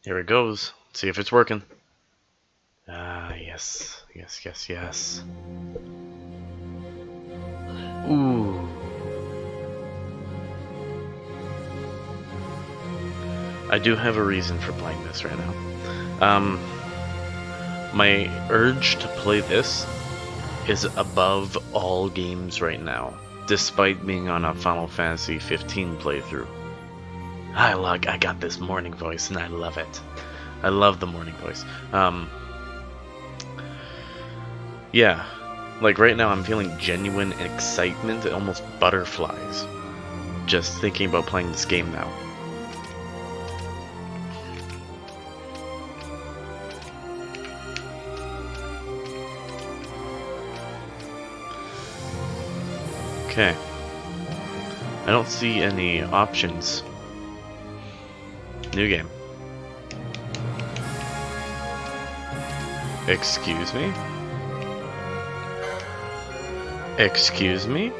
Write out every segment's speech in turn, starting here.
Here it goes. See if it's working. Ah, yes. Yes, yes, yes. Ooh. I do have a reason for playing this right now. My urge to play this is above all games right now, despite being on a Final Fantasy 15 playthrough. I got this morning voice and I love it. I love the morning voice. Yeah, like right now I'm feeling genuine excitement, almost butterflies, just thinking about playing this game now. Okay. I don't see any options. New game. Excuse me? Excuse me?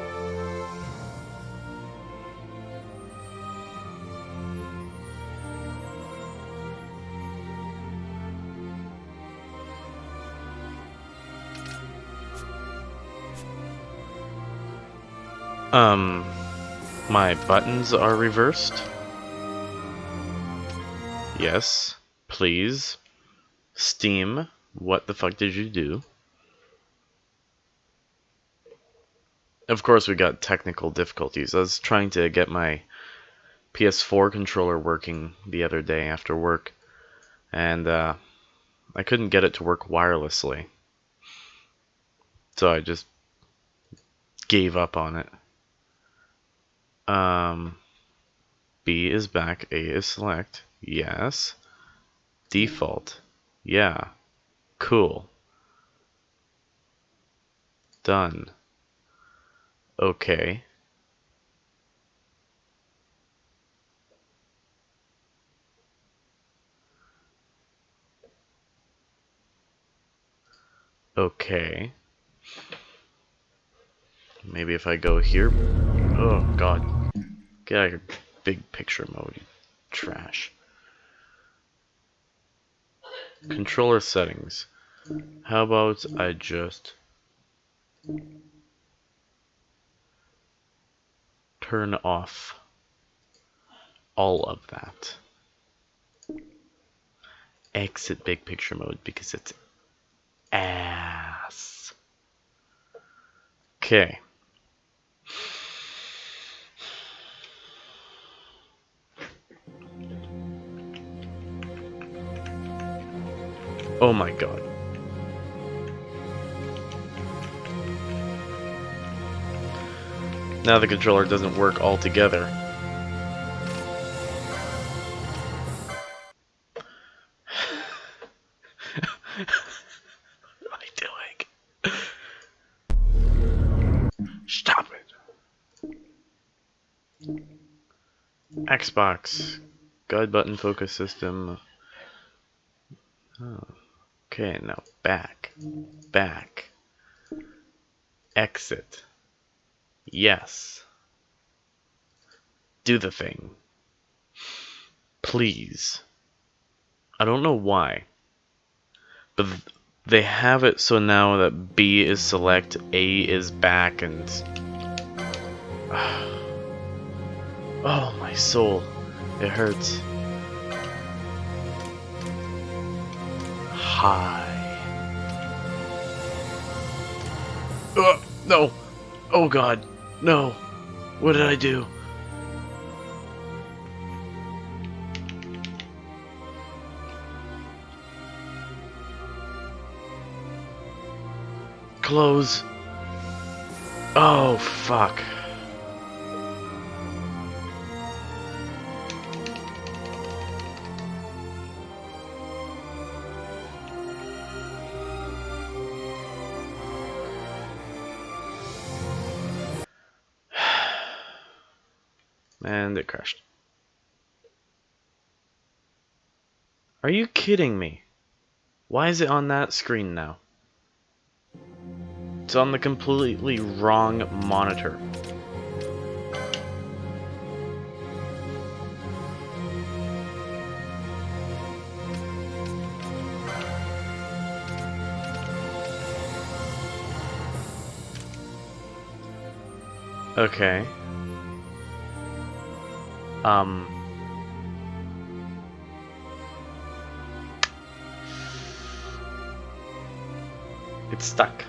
My buttons are reversed? Yes, please. Steam, what the fuck did you do? Of course we got technical difficulties. I was trying to get my PS4 controller working the other day after work, and I couldn't get it to work wirelessly. So I just gave up on it. B is back, A is select. Yes. Default. Yeah. Cool. Done. Okay. Okay. Maybe if I go here. Oh god. Get out of your big picture mode, you trash. Controller settings. How about I just turn off all of that. Exit big picture mode because it's ass. Okay. Oh my god. Now the controller doesn't work altogether. What am I doing? Stop it. Xbox. Guide button focus system. Oh. Okay, now back. Back. Exit. Yes. Do the thing. Please. I don't know why. But they have it so now that B is select, A is back, and... Oh, my soul. It hurts. Hi. No. Oh god. No. What did I do? Close. Oh, fuck. And it crashed. Are you kidding me? Why is it on that screen now? It's on the completely wrong monitor. Okay. It's stuck.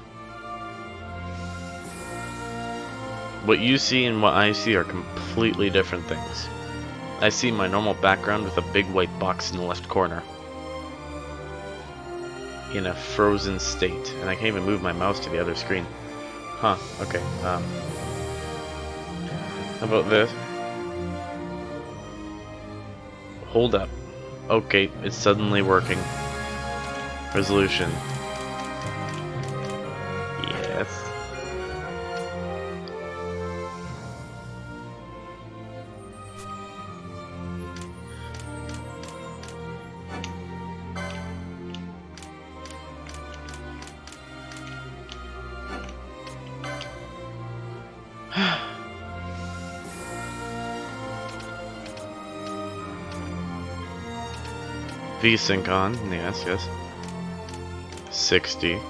What you see and what I see are completely different things. I see my normal background with a big white box in the left corner. In a frozen state. And I can't even move my mouse to the other screen. Huh, okay. How about this? Hold up. Okay, it's suddenly working. Resolution. Yes. VSync on. Yes, yes. 60.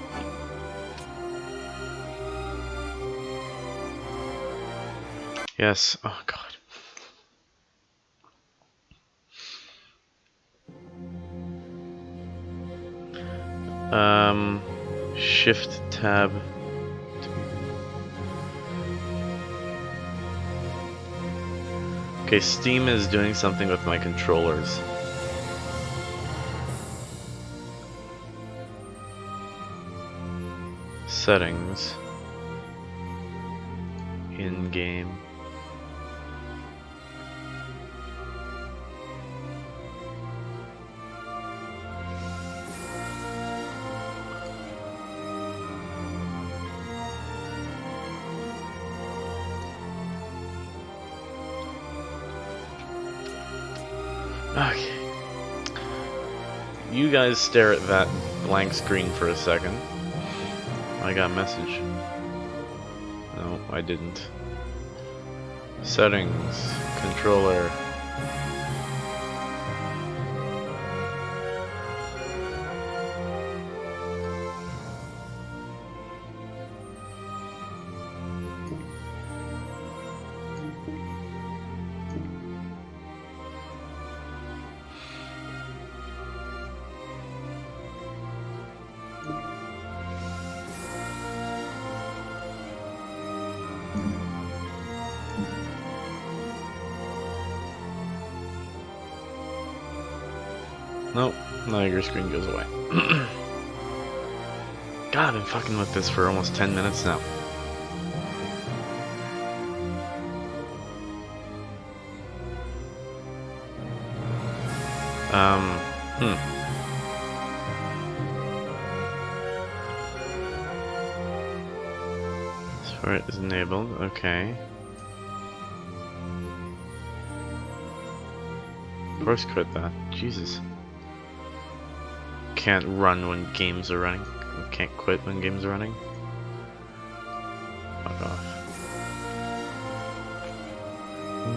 Yes. Oh god. Shift tab. Okay, Steam is doing something with my controllers. Settings. In-game. Okay. You guys stare at that blank screen for a second. I got a message. No, I didn't. Settings. Controller. Nope, now your screen goes away. God, I've been fucking with this for almost 10 minutes now. Sword is enabled, okay. Of course quit that, Jesus. Can't run when games are running. Can't quit when games are running. Fuck off.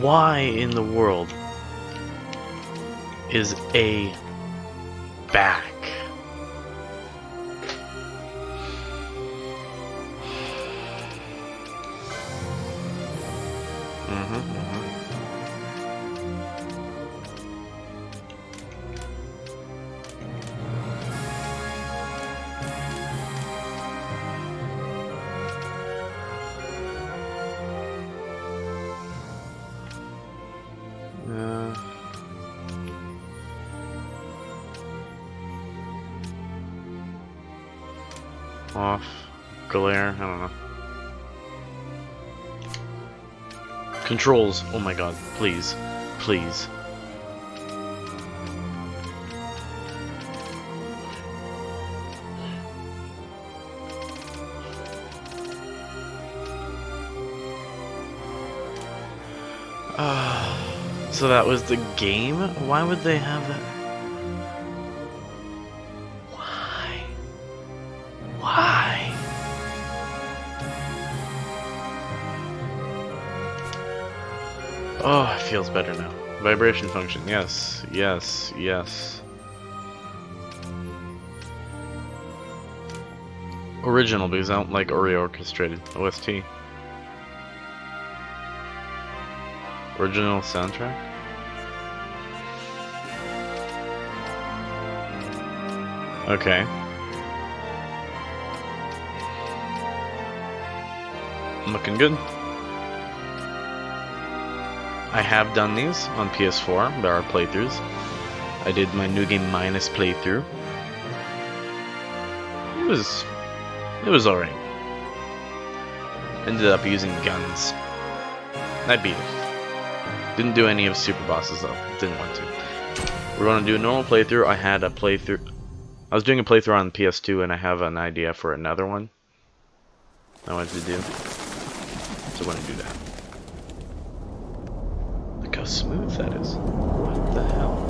Why in the world is A back? Off. Glare, I don't know. Controls, oh my god, please. Please. So that was the game? Why would they have that? Why? Why? Oh, it feels better now. Vibration function, yes, yes, yes. Original, because I don't like Oreo orchestrated. OST. Original soundtrack? Okay. Looking good. I have done these on PS4. There are playthroughs. I did my New Game Minus playthrough. It was alright. Ended up using guns. I beat it. Didn't do any of super bosses though. Didn't want to. We're gonna do a normal playthrough. I was doing a playthrough on PS2 and I have an idea for another one I wanted to do. So we're gonna do that. Look how smooth that is. What the hell?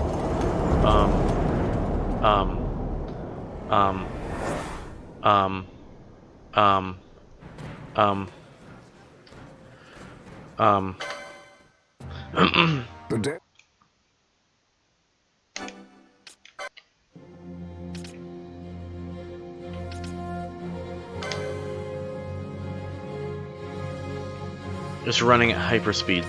Just running at hyperspeed.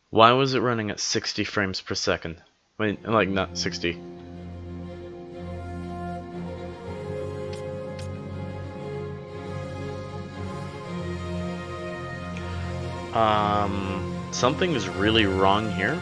Why was it running at 60 frames per second? I mean, like, not 60. Something is really wrong here.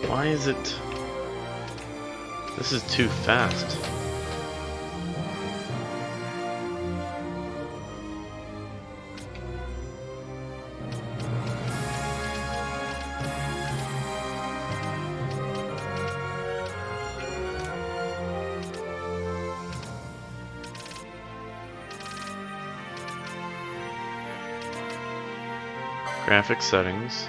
Why is it... This is too fast. Graphic settings.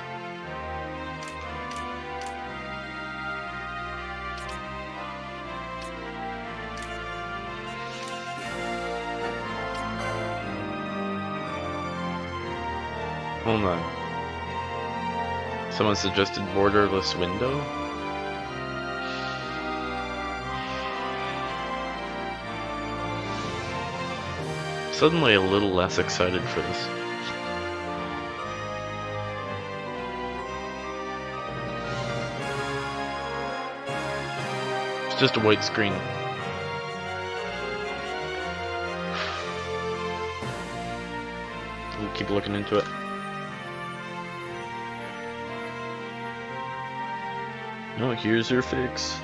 Hold on. Someone suggested borderless window? Suddenly a little less excited for this. It's just a white screen. We'll keep looking into it. Oh, here's your fix.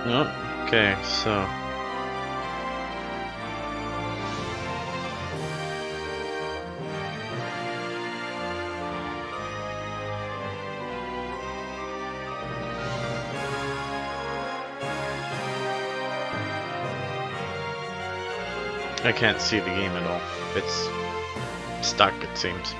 Oh, okay, so... I can't see the game at all. It's Stuck, it seems.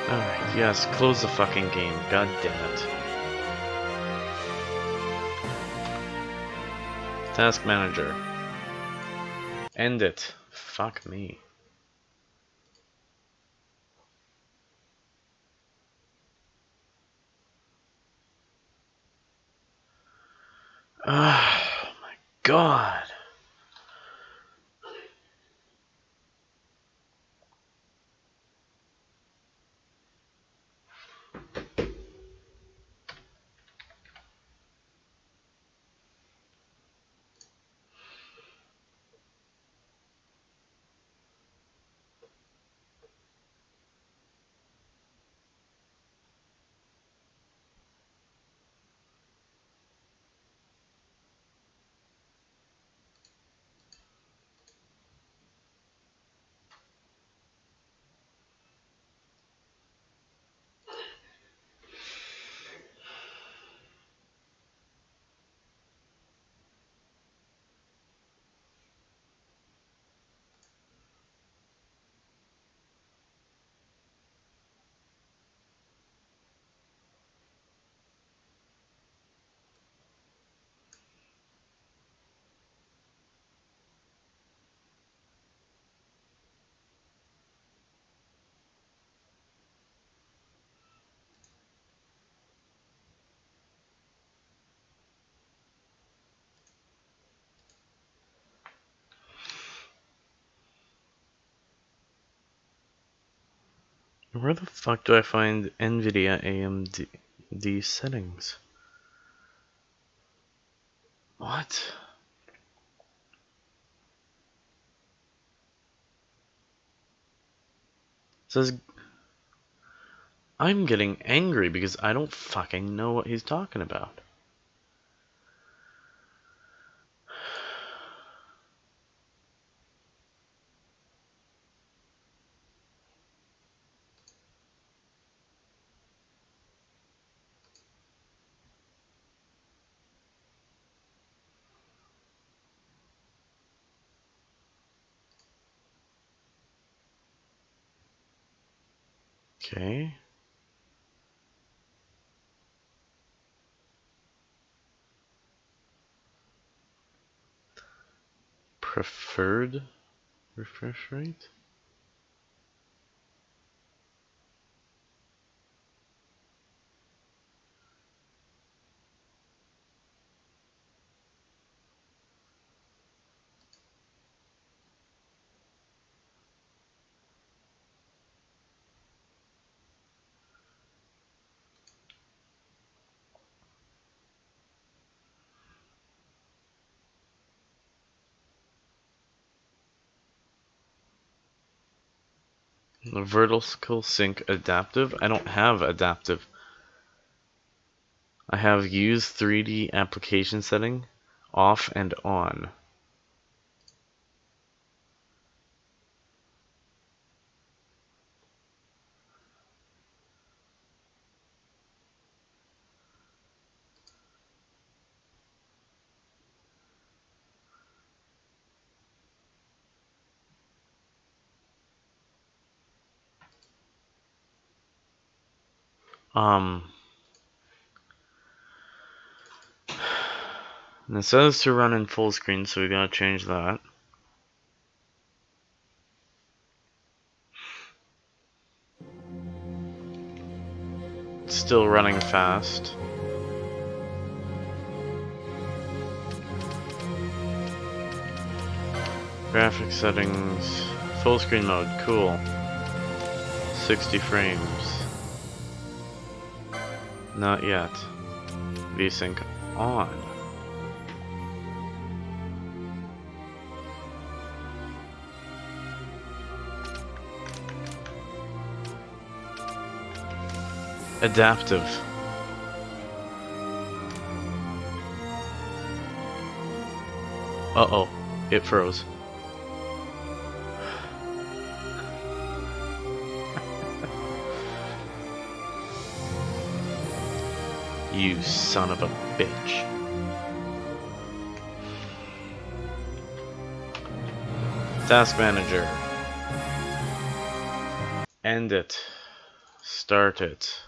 Alright, yes, close the fucking game. God damn it. Task manager. End it. Fuck me. Oh my god. Where the fuck do I find NVIDIA AMD settings? What? It says I'm getting angry because I don't fucking know what he's talking about. Okay. Preferred refresh rate? The vertical sync adaptive? I don't have adaptive. I have use 3D application setting off and on. And it says to run in full screen, so we gotta change that. It's still running fast. Graphics settings, full screen mode, cool. 60 frames. Not yet. VSync on. Adaptive. Uh-oh, it froze. You son of a bitch. Task Manager. End it. Start it.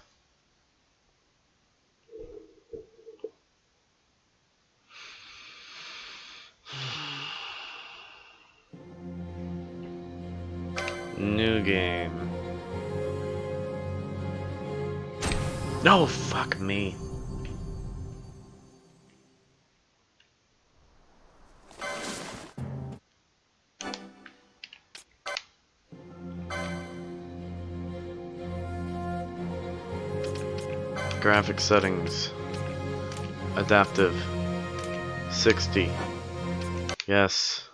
New game. No, fuck me. Graphic settings. Adaptive. 60. Yes.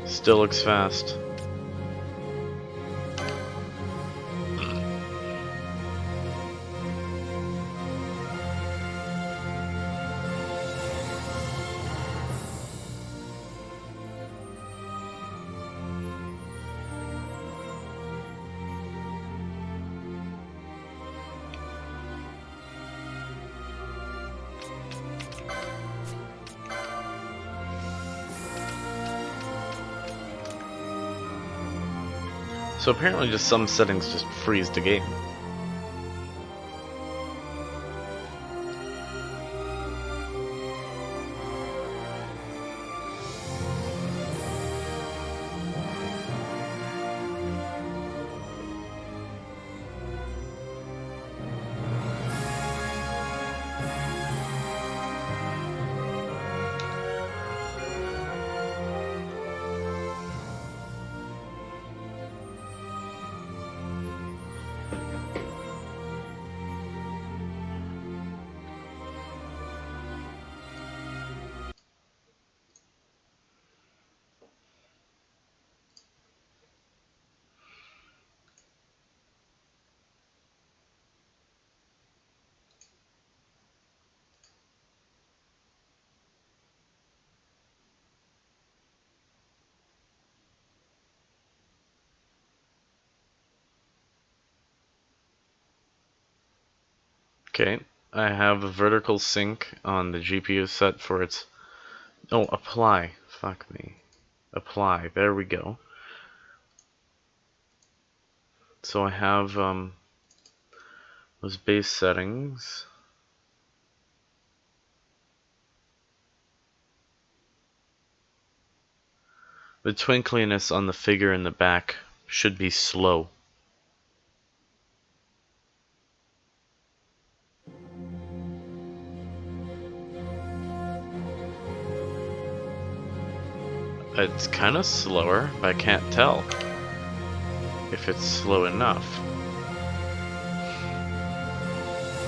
Still looks fast. So apparently just some settings just freeze the game. Okay, I have a vertical sync on the GPU set for its... Oh, apply. Fuck me. Apply. There we go. So I have those base settings. The twinkliness on the figure in the back should be slow. It's kind of slower, but I can't tell if it's slow enough.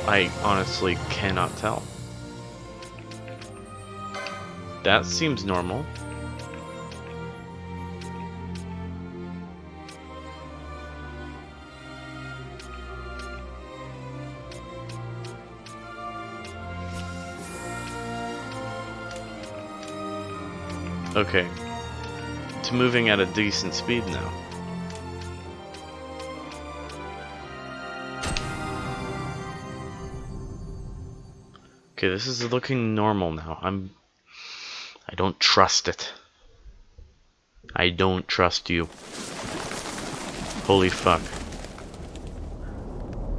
I honestly cannot tell. That seems normal. Okay. It's moving at a decent speed now. Okay, this is looking normal now. I don't trust it. I don't trust you. Holy fuck.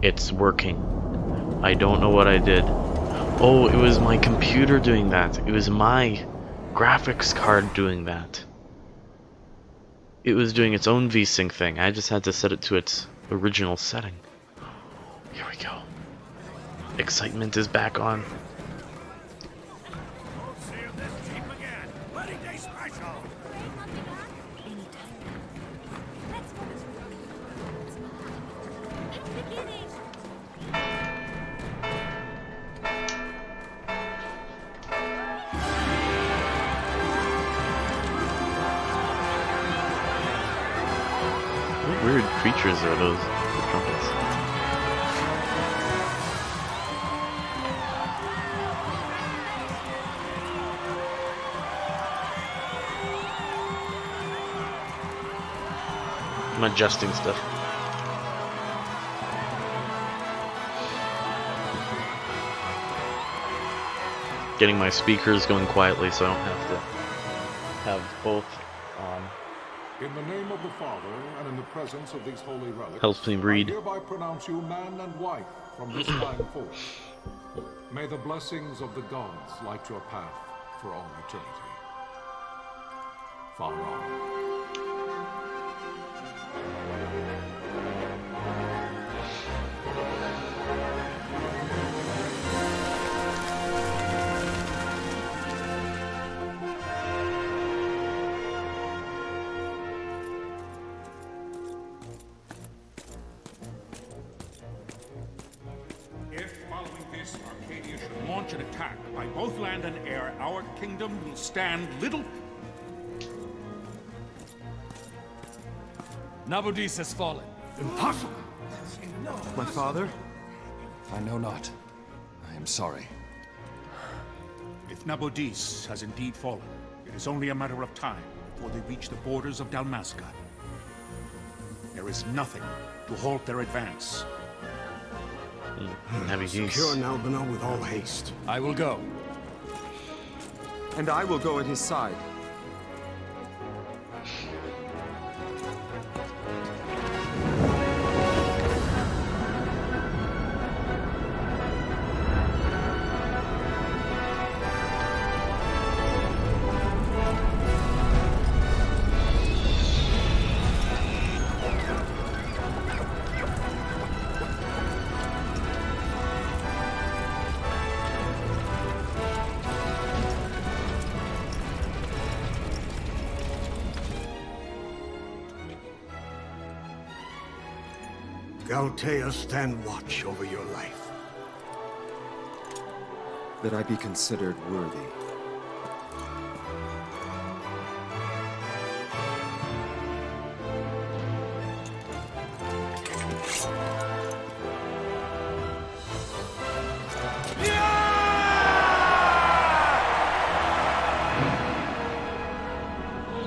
It's working. I don't know what I did. Oh, it was my computer doing that. It was my graphics card doing that. It was doing its own VSync thing. I just had to set it to its original setting. Here we go. Excitement is back on. What weird creatures are those trumpets? I'm adjusting stuff. Getting my speakers going quietly so I don't have to have both on. In the name of the Father, and in the presence of these holy relics, Helps me read. I hereby pronounce you man and wife from this time forth. May the blessings of the gods light your path for all eternity. Far on. Launch an attack by both land and air, our kingdom will stand little. Nabudis has fallen. Impossible! My father? I know not. I am sorry. If Nabudis has indeed fallen, it is only a matter of time before they reach the borders of Dalmasca. There is nothing to halt their advance. Secure Nalbina with all haste. I will go. And I will go at his side. Galtea, stand watch over your life. That I be considered worthy.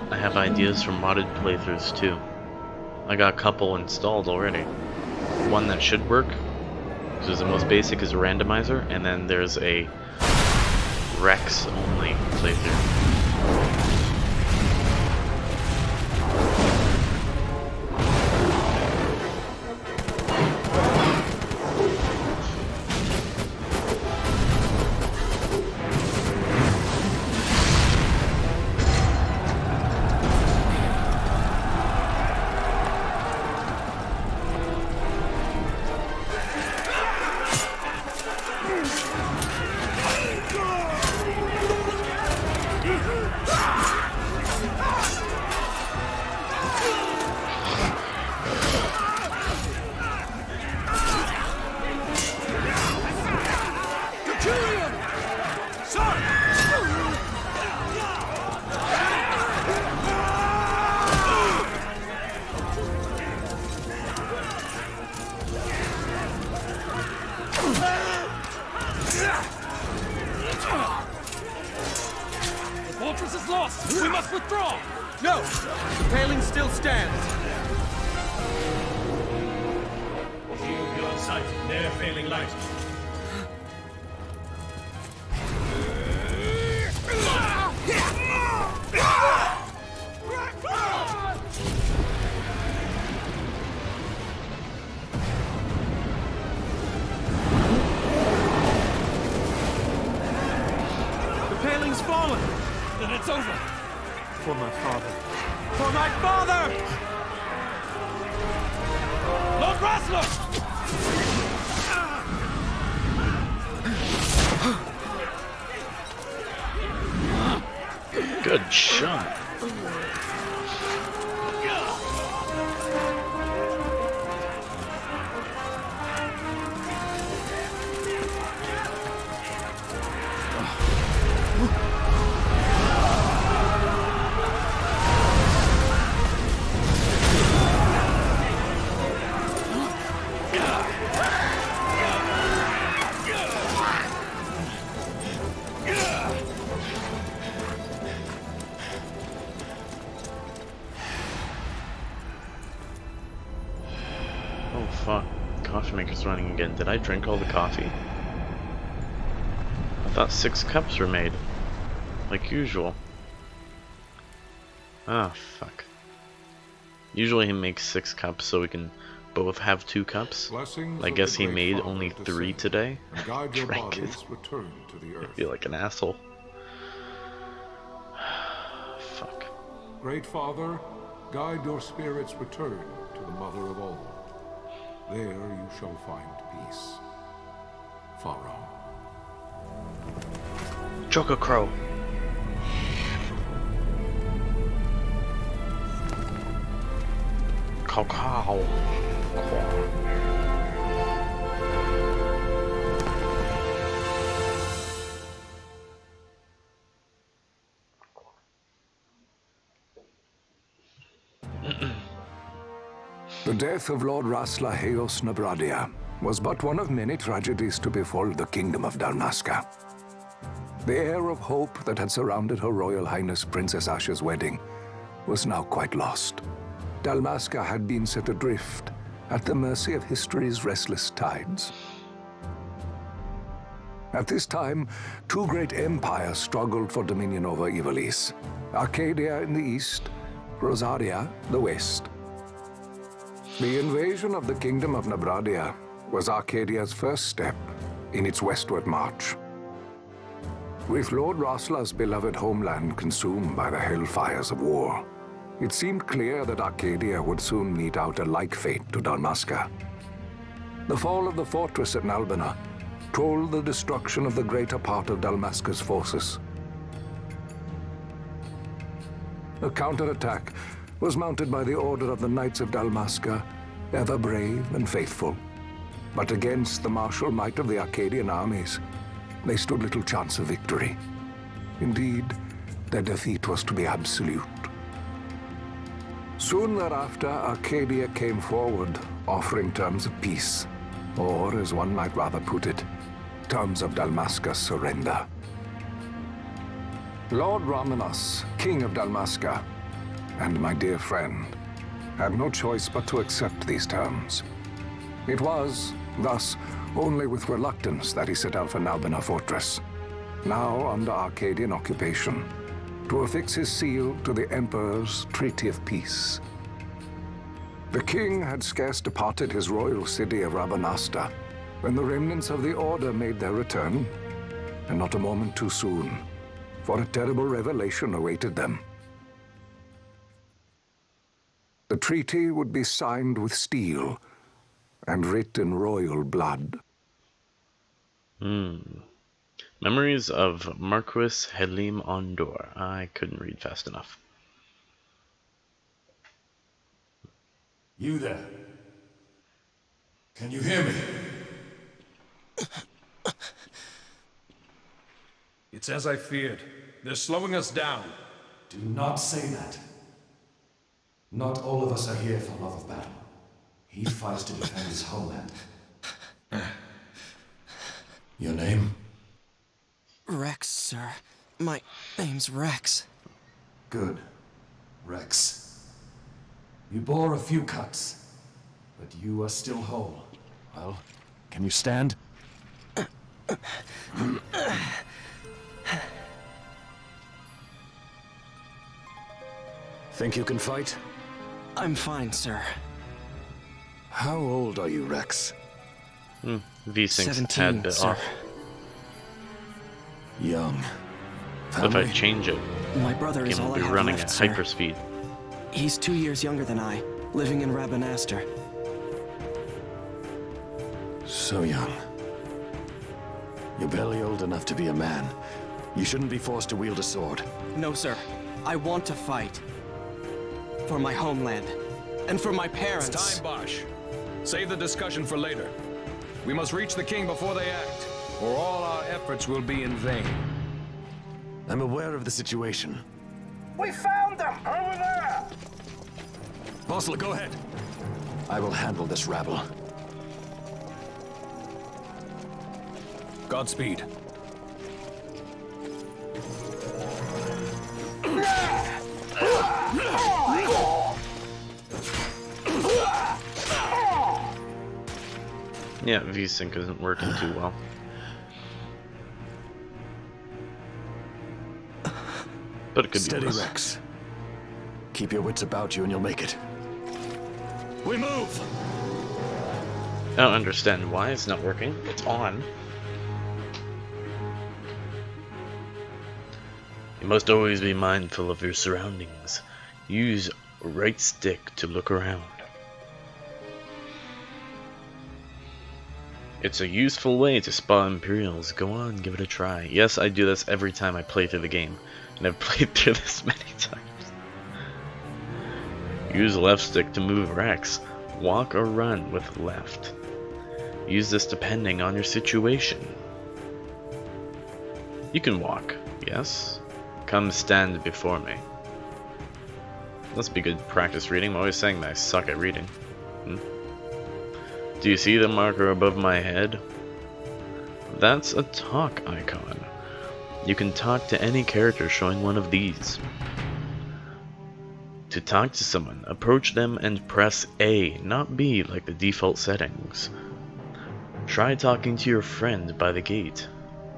I have ideas for modded playthroughs too. I got a couple installed already. One that should work, because the most basic is a randomizer, and then there's a Rex only playthrough. The fortress is lost! We must withdraw! No! The paling still stands! Shield beyond sight, ne'er failing light. The paling's fallen! Then it's over! For my father. For my father! Lord Rasler! Good shot. coffee maker's running again. Did I drink all the coffee? I thought 6 cups were made. Like usual. Ah, fuck. Usually he makes 6 cups so we can both have 2 cups. Blessings I of guess the he Great made Father only descend 3 today. and guide your Drank it. bodies return to the I earth. feel like an asshole. Fuck. Great Father, guide your spirits return to the Mother of all. There you shall find peace. Pharaoh. Choco Crow. Cow. The death of Lord Rasla Heos Nabradia was but one of many tragedies to befall the kingdom of Dalmasca. The air of hope that had surrounded Her Royal Highness Princess Asha's wedding was now quite lost. Dalmasca had been set adrift at the mercy of history's restless tides. At this time, 2 great empires struggled for dominion over Ivalice. Arcadia in the east, Rosaria the west. The invasion of the Kingdom of Nabradia was Arcadia's first step in its westward march. With Lord Rasla's beloved homeland consumed by the hellfires of war, it seemed clear that Arcadia would soon mete out a like fate to Dalmasca. The fall of the fortress at Nalbina told the destruction of the greater part of Dalmasca's forces. A counterattack was mounted by the Order of the Knights of Dalmasca, ever brave and faithful. But against the martial might of the Arcadian armies, they stood little chance of victory. Indeed, their defeat was to be absolute. Soon thereafter, Arcadia came forward, offering terms of peace, or, as one might rather put it, terms of Dalmasca's surrender. Lord Raminas, King of Dalmasca, and my dear friend, had no choice but to accept these terms. It was, thus, only with reluctance that he set out for Nalbina Fortress, now under Arcadian occupation, to affix his seal to the Emperor's Treaty of Peace. The king had scarce departed his royal city of Rabanasta when the remnants of the Order made their return, and not a moment too soon, for a terrible revelation awaited them. The treaty would be signed with steel and writ in royal blood. Memories of Marquis Helim Ondor. I couldn't read fast enough. You there? Can you hear me? It's as I feared. They're slowing us down. Do not say that. Not all of us are here for love of battle. He fights to defend his homeland. Your name? Rex, sir. My name's Rex. Good. Rex. You bore a few cuts, but you are still whole. Well, can you stand? Think you can fight? I'm fine, sir. How old are you, Rex? V-Sync's a 17, tad bit sir. off. Young. So if I change it, My brother the is game all will I be have running left, at sir. hyperspeed. He's 2 years younger than I, living in Rabanaster. So young. You're barely old enough to be a man. You shouldn't be forced to wield a sword. No, sir. I want to fight. For my homeland. And for my parents. It's time, Bosch. Save the discussion for later. We must reach the king before they act, or all our efforts will be in vain. I'm aware of the situation. We found them! Over there! Bossel, go ahead. I will handle this rabble. Godspeed. Yeah, VSync isn't working too well. But it could Steady, be worse. Rex. Keep your wits about you and you'll make it. We move! I don't understand why it's not working. It's on. You must always be mindful of your surroundings. Use right stick to look around. It's a useful way to spot Imperials. Go on, give it a try. Yes, I do this every time I play through the game. And I've played through this many times. Use left stick to move Rex. Walk or run with left. Use this depending on your situation. You can walk, yes? Come stand before me. Must be good practice reading. I'm always saying that I suck at reading. Do you see the marker above my head? That's a talk icon. You can talk to any character showing one of these. To talk to someone, approach them and press A, not B like the default settings. Try talking to your friend by the gate.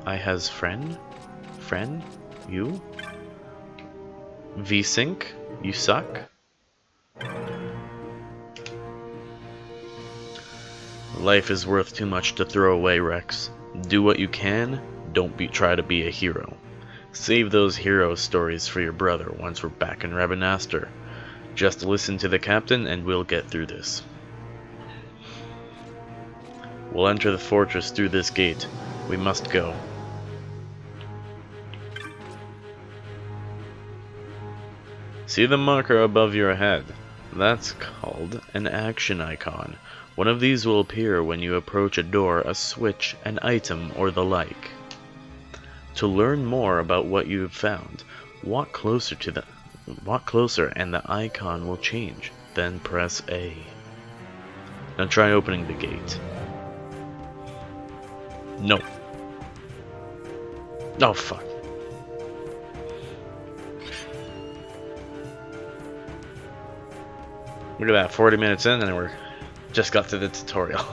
I has friend? Friend? You? VSync? You suck? Life is worth too much to throw away, Rex. Do what you can, don't try to be a hero. Save those hero stories for your brother once we're back in Rabanastre. Just listen to the captain and we'll get through this. We'll enter the fortress through this gate. We must go. See the marker above your head? That's called an action icon. One of these will appear when you approach a door, a switch, an item, or the like. To learn more about what you have found, walk closer and the icon will change. Then press A. Now try opening the gate. No. Oh fuck. Look at that, 40 minutes in and we're just got to the tutorial.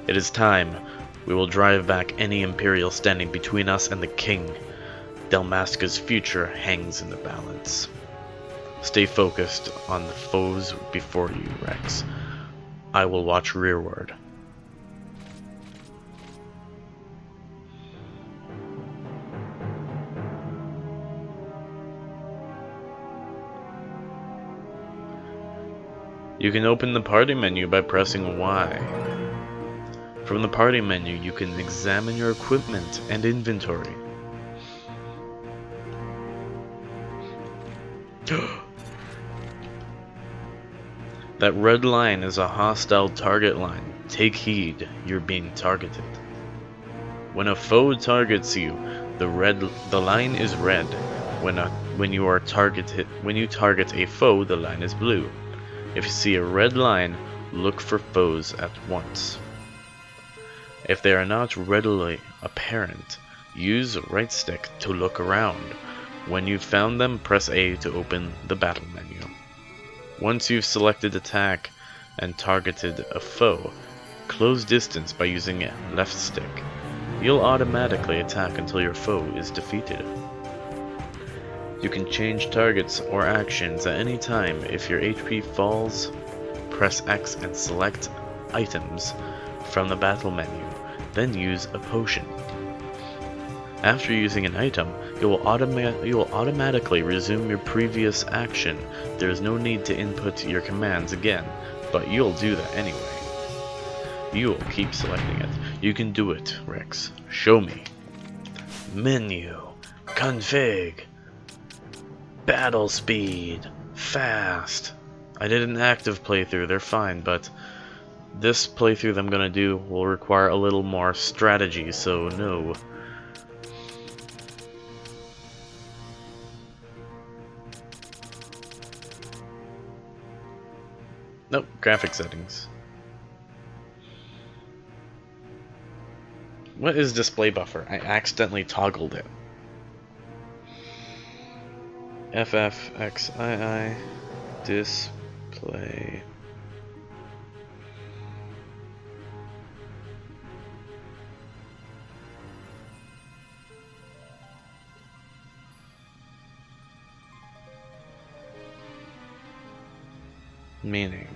It is time. We will drive back any Imperial standing between us and the King. Dalmasca's future hangs in the balance. Stay focused on the foes before you, Rex. I will watch rearward. You can open the party menu by pressing Y. From the party menu, you can examine your equipment and inventory. That red line is a hostile target line. Take heed, you're being targeted. When a foe targets you, the line is red. When you target a foe, the line is blue. If you see a red line, look for foes at once. If they are not readily apparent, use right stick to look around. When you've found them, press A to open the battle menu. Once you've selected attack and targeted a foe, close distance by using left stick. You'll automatically attack until your foe is defeated. You can change targets or actions at any time. If your HP falls, press X and select items from the battle menu, then use a potion. After using an item, you will automatically resume your previous action. There is no need to input your commands again, but you'll do that anyway. You will keep selecting it. You can do it, Rex. Show me. Menu. Config. Battle speed. Fast. I did an active playthrough, they're fine, but this playthrough that I'm gonna do will require a little more strategy, so no. Nope, graphic settings. What is display buffer? I accidentally toggled it. XII display Meaning.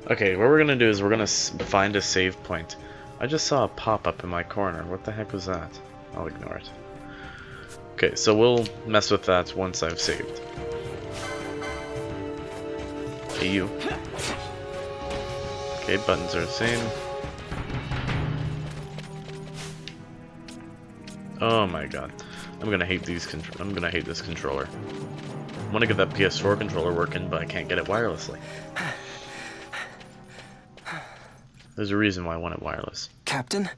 Okay, what we're gonna do is we're gonna find a save point. I just saw a pop-up in my corner. What the heck was that? I'll ignore it. Okay, so we'll mess with that once I've saved. Hey, you. Okay, buttons are the same. Oh my god, I'm gonna hate these. I'm gonna hate this controller. I want to get that PS4 controller working, but I can't get it wirelessly. There's a reason why I want it wireless. Captain?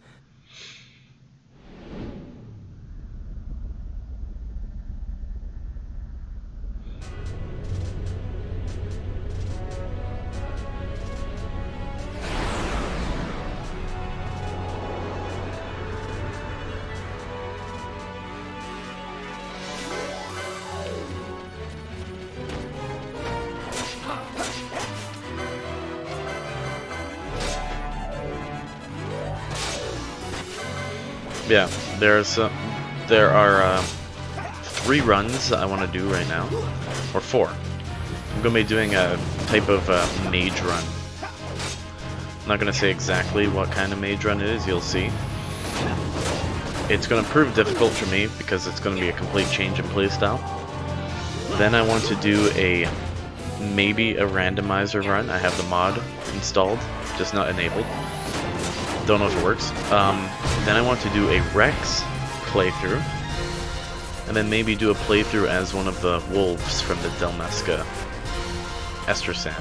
Yeah, there are 3 runs I want to do right now, or 4. I'm going to be doing a type of mage run. I'm not going to say exactly what kind of mage run it is, you'll see. It's going to prove difficult for me because it's going to be a complete change in playstyle. Then I want to do maybe a randomizer run. I have the mod installed, just not enabled. Don't know if it works. Then I want to do a Rex playthrough, and then maybe do a playthrough as one of the wolves from the Dalmasca Ester Sand.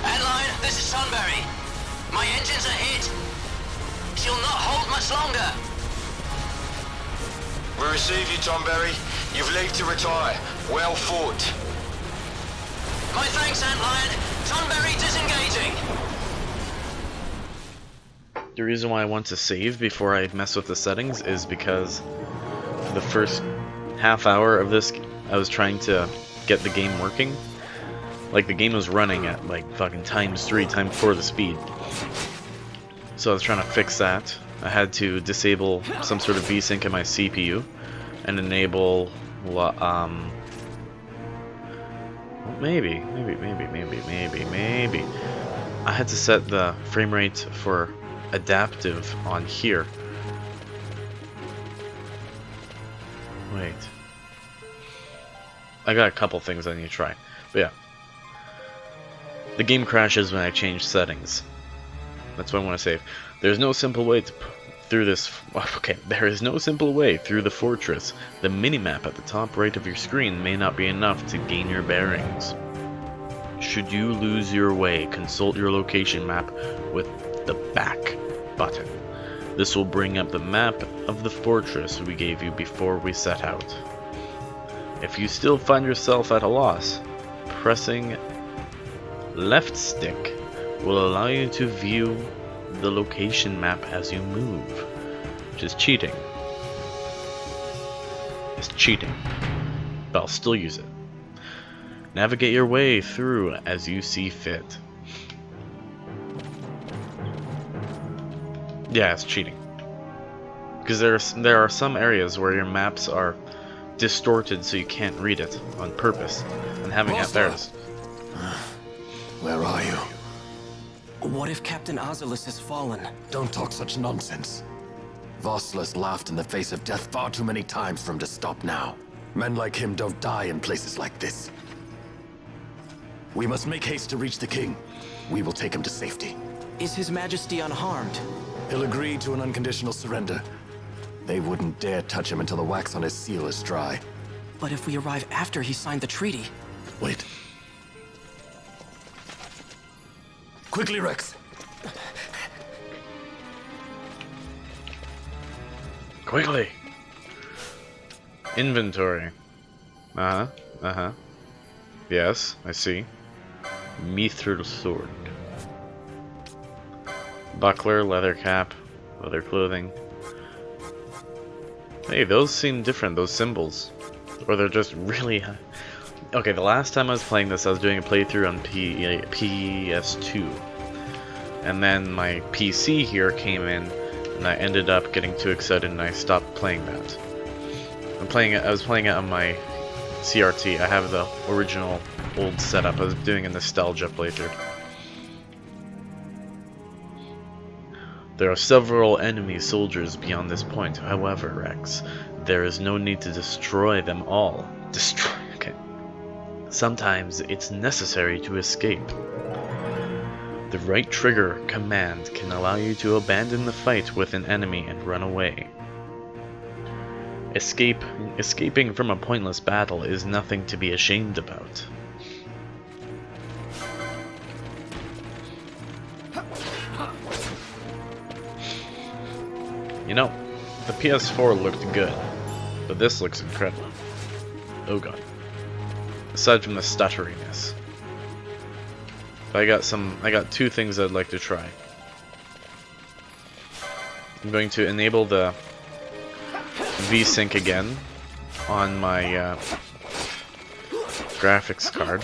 Adeline, this is Sunbury. My engines are hit. She'll not hold much longer. We receive you, Tomberry. You've leave to retire. Well fought. My thanks, Antlion. Sunbury disengaging. The reason why I want to save before I mess with the settings is because for the first half hour of this, I was trying to get the game working. Like, the game was running at like fucking ×3, ×4 the speed. So I was trying to fix that. I had to disable some sort of VSync in my CPU and enable maybe I had to set the frame rate for adaptive on here. Wait, I got a couple things I need to try, but yeah, the game crashes when I change settings. That's what I want to save. There's no simple way to through this. Okay, there is no simple way through the fortress. The minimap at the top right of your screen may not be enough to gain your bearings. Should you lose your way, consult your location map with the back button. This will bring up the map of the fortress we gave you before we set out. If you still find yourself at a loss, pressing left stick will allow you to view the location map as you move, which is cheating. It's cheating, but I'll still use it. Navigate your way through as you see fit. Yeah, it's cheating. Because there are some areas where your maps are distorted so you can't read it on purpose, and having it there is... Where are you? What if Captain Azulis has fallen? Don't talk such nonsense. Voslus laughed in the face of death far too many times for him to stop now. Men like him don't die in places like this. We must make haste to reach the king. We will take him to safety. Is His Majesty unharmed? He'll agree to an unconditional surrender. They wouldn't dare touch him until the wax on his seal is dry. But if we arrive after he signed the treaty... Wait. Quickly, Rex. Quickly. Inventory. Yes, I see. Mithril sword. Buckler, leather cap, leather clothing. Hey, those seem different, those symbols. Or they're just really high. Okay, the last time I was playing this, I was doing a playthrough on PS2. And then my PC here came in, and I ended up getting too excited and I stopped playing that. I was playing it on my CRT. I have the original old setup. I was doing a nostalgia playthrough. There are several enemy soldiers beyond this point. However, Rex, there is no need to destroy them all. Destroy, okay. Sometimes it's necessary to escape. The right trigger command can allow you to abandon the fight with an enemy and run away. Escaping from a pointless battle is nothing to be ashamed about. You know, the PS4 looked good, but this looks incredible. Oh god. Aside from the stutteriness. I got two things I'd like to try. I'm going to enable the VSync again on my graphics card.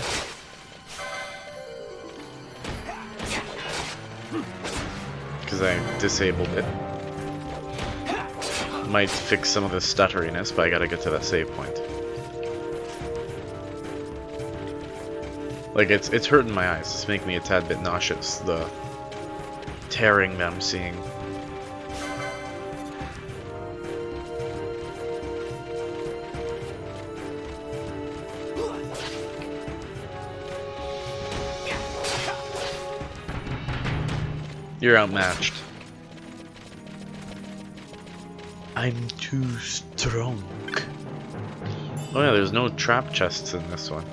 Because I disabled it. Might fix some of the stutteriness, but I gotta get to that save point. Like, it's hurting my eyes. It's making me a tad bit nauseous, the tearing that I'm seeing. You're outmatched. I'm too strong. Oh yeah, there's no trap chests in this one.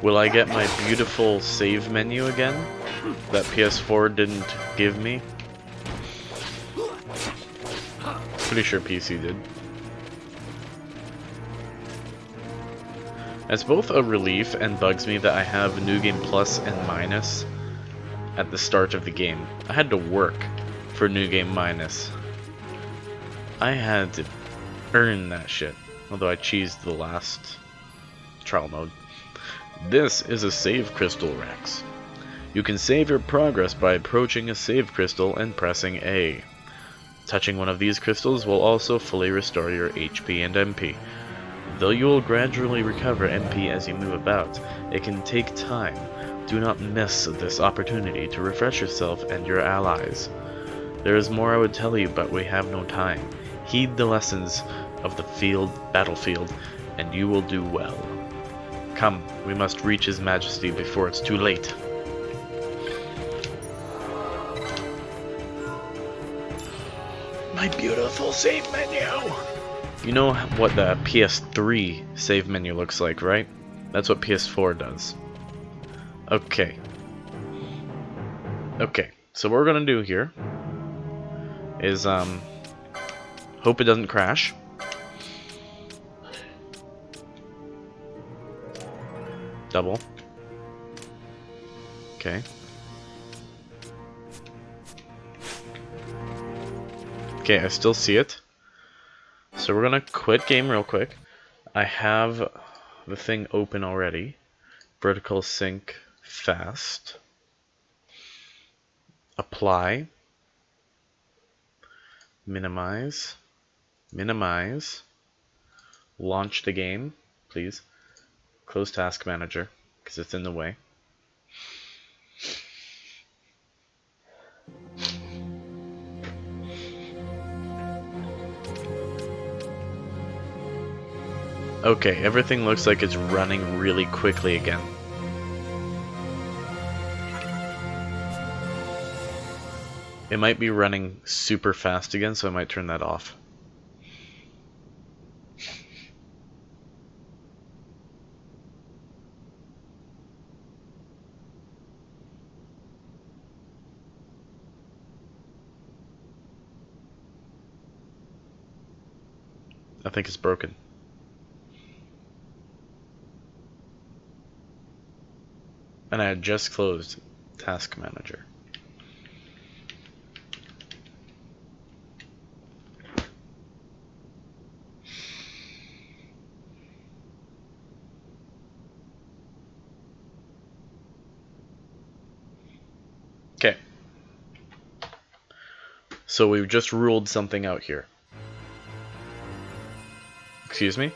Will I get my beautiful save menu again that PS4 didn't give me? Pretty sure PC did. It's both a relief and bugs me that I have New Game Plus and Minus at the start of the game. I had to work for New Game Minus. I had to earn that shit, although I cheesed the last trial mode. This is a save crystal, Rex. You can save your progress by approaching a save crystal and pressing A. Touching one of these crystals will also fully restore your HP and MP. Though you will gradually recover MP as you move about, it can take time. Do not miss this opportunity to refresh yourself and your allies. There is more I would tell you, but we have no time. Heed the lessons of the battlefield, and you will do well. Come, we must reach His Majesty before it's too late. My beautiful save menu! You know what the PS3 save menu looks like, right? That's what PS4 does. Okay. Okay, so what we're gonna do here is, hope it doesn't crash. Double. Okay. Okay, I still see it. So we're gonna quit game real quick. I have the thing open already. Vertical sync fast. Apply. Minimize. Minimize. Launch the game, please. Close Task Manager, because it's in the way. Okay, everything looks like it's running really quickly again. It might be running super fast again, so I might turn that off. I think it's broken. And I had just closed Task Manager. Okay. So we've just ruled something out here. Excuse me?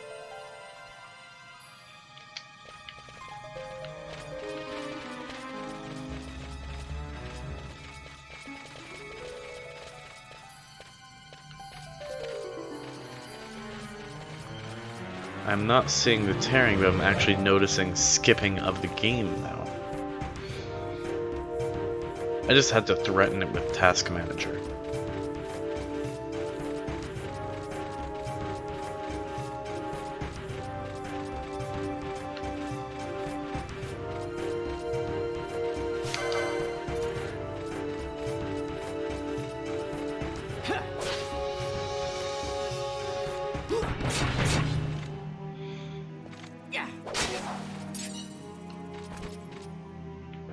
I'm not seeing the tearing, but I'm actually noticing skipping of the game now. I just had to threaten it with Task Manager.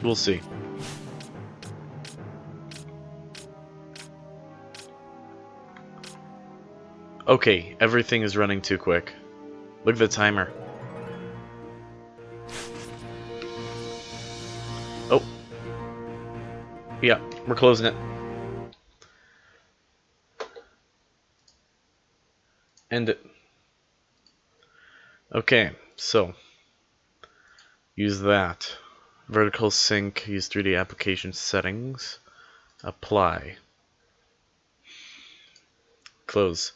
We'll see. Okay, everything is running too quick. Look at the timer. Oh. Yeah, we're closing it. End it. Okay, so use that. Vertical sync, use 3D application settings. Apply. Close.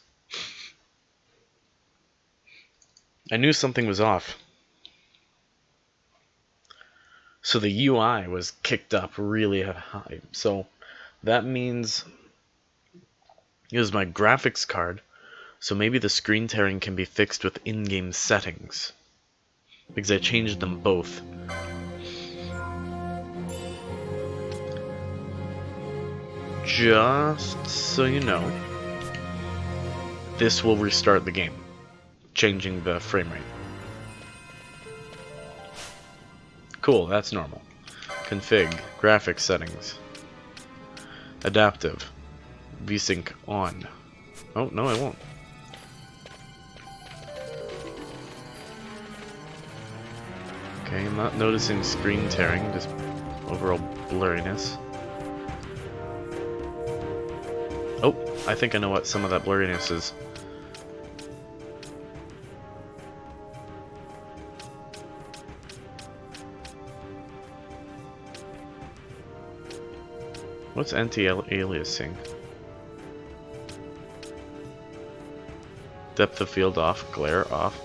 I knew something was off. So the UI was kicked up really high. So that means it was my graphics card. So maybe the screen tearing can be fixed with in-game settings. Because I changed them both. Just so you know, this will restart the game, changing the frame rate. Cool, that's normal. Config, graphics settings, adaptive, VSync on. Oh, no I won't. Okay, I'm not noticing screen tearing, just overall blurriness. Oh, I think I know what some of that blurriness is. What's anti-aliasing? Depth of field off, glare off.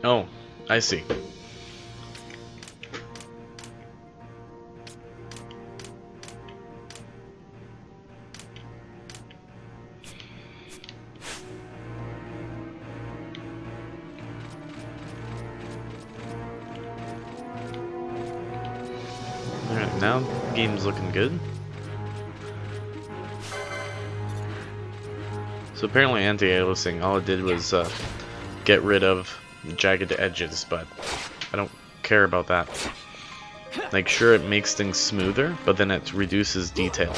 Oh, I see. Alright, now the game's looking good. So apparently anti-aliasing, all it did was get rid of jagged edges, but I don't care about that. Like, sure, it makes things smoother, but then it reduces detail.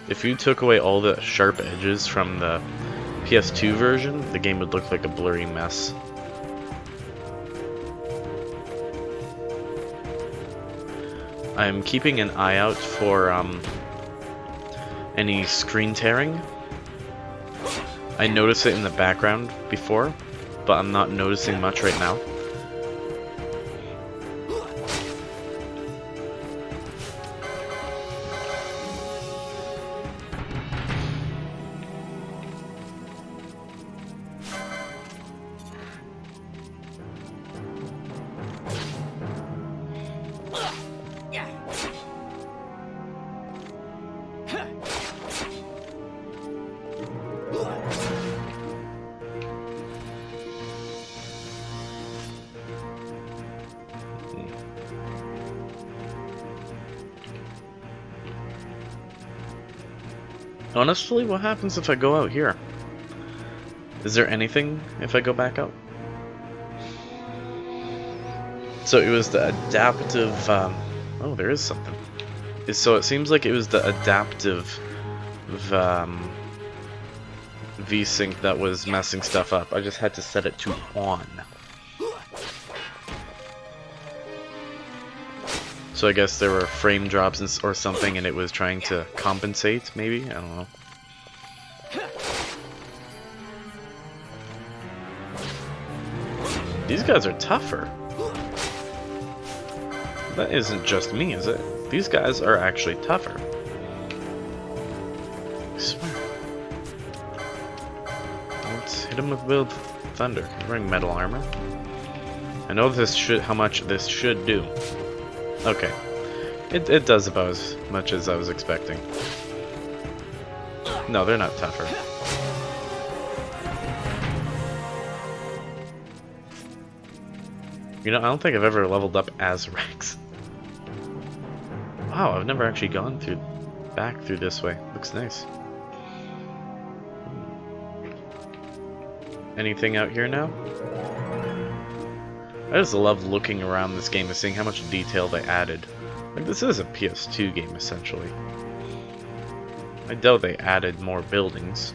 If you took away all the sharp edges from the PS2 version, the game would look like a blurry mess. I'm keeping an eye out for any screen tearing. I noticed it in the background before, but I'm not noticing much right now. Honestly, what happens if I go out here? Is there anything if I go back out? So it was the adaptive, oh, there is something. So it seems like it was the adaptive VSync that was messing stuff up. I just had to set it to on. So I guess there were frame drops or something, and it was trying to compensate, maybe? I don't know. These guys are tougher. That isn't just me, is it? These guys are actually tougher. I swear. Let's hit him with thunder. He's wearing metal armor. I know this should how much this should do. Okay. It does about as much as I was expecting. No, they're not tougher. You know, I don't think I've ever leveled up as Rex. Wow, I've never actually gone back through this way. Looks nice. Anything out here now? I just love looking around this game and seeing how much detail they added. Like, this is a PS2 game, essentially. I doubt they added more buildings.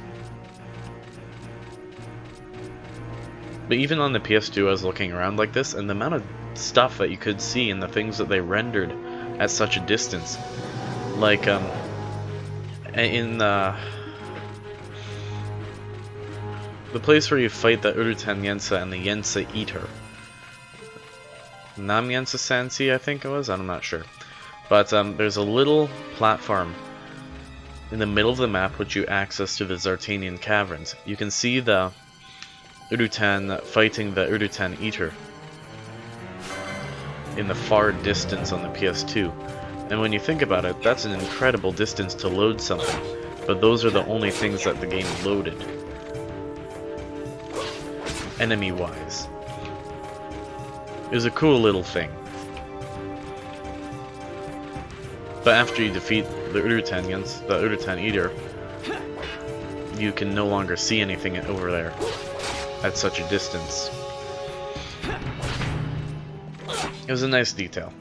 But even on the PS2, I was looking around like this, and the amount of stuff that you could see and the things that they rendered at such a distance. Like, in the place where you fight the Urutan Yensa and the Yensa Eater. Nam Yensa Sansi, I think it was? I'm not sure. But there's a little platform in the middle of the map which you access to the Zartanian Caverns. You can see the Urutan fighting the Urutan Eater in the far distance on the PS2. And when you think about it, that's an incredible distance to load something. But those are the only things that the game loaded. Enemy-wise. It was a cool little thing. But after you defeat the Urutanians, the Urutan Eater, you can no longer see anything over there at such a distance. It was a nice detail.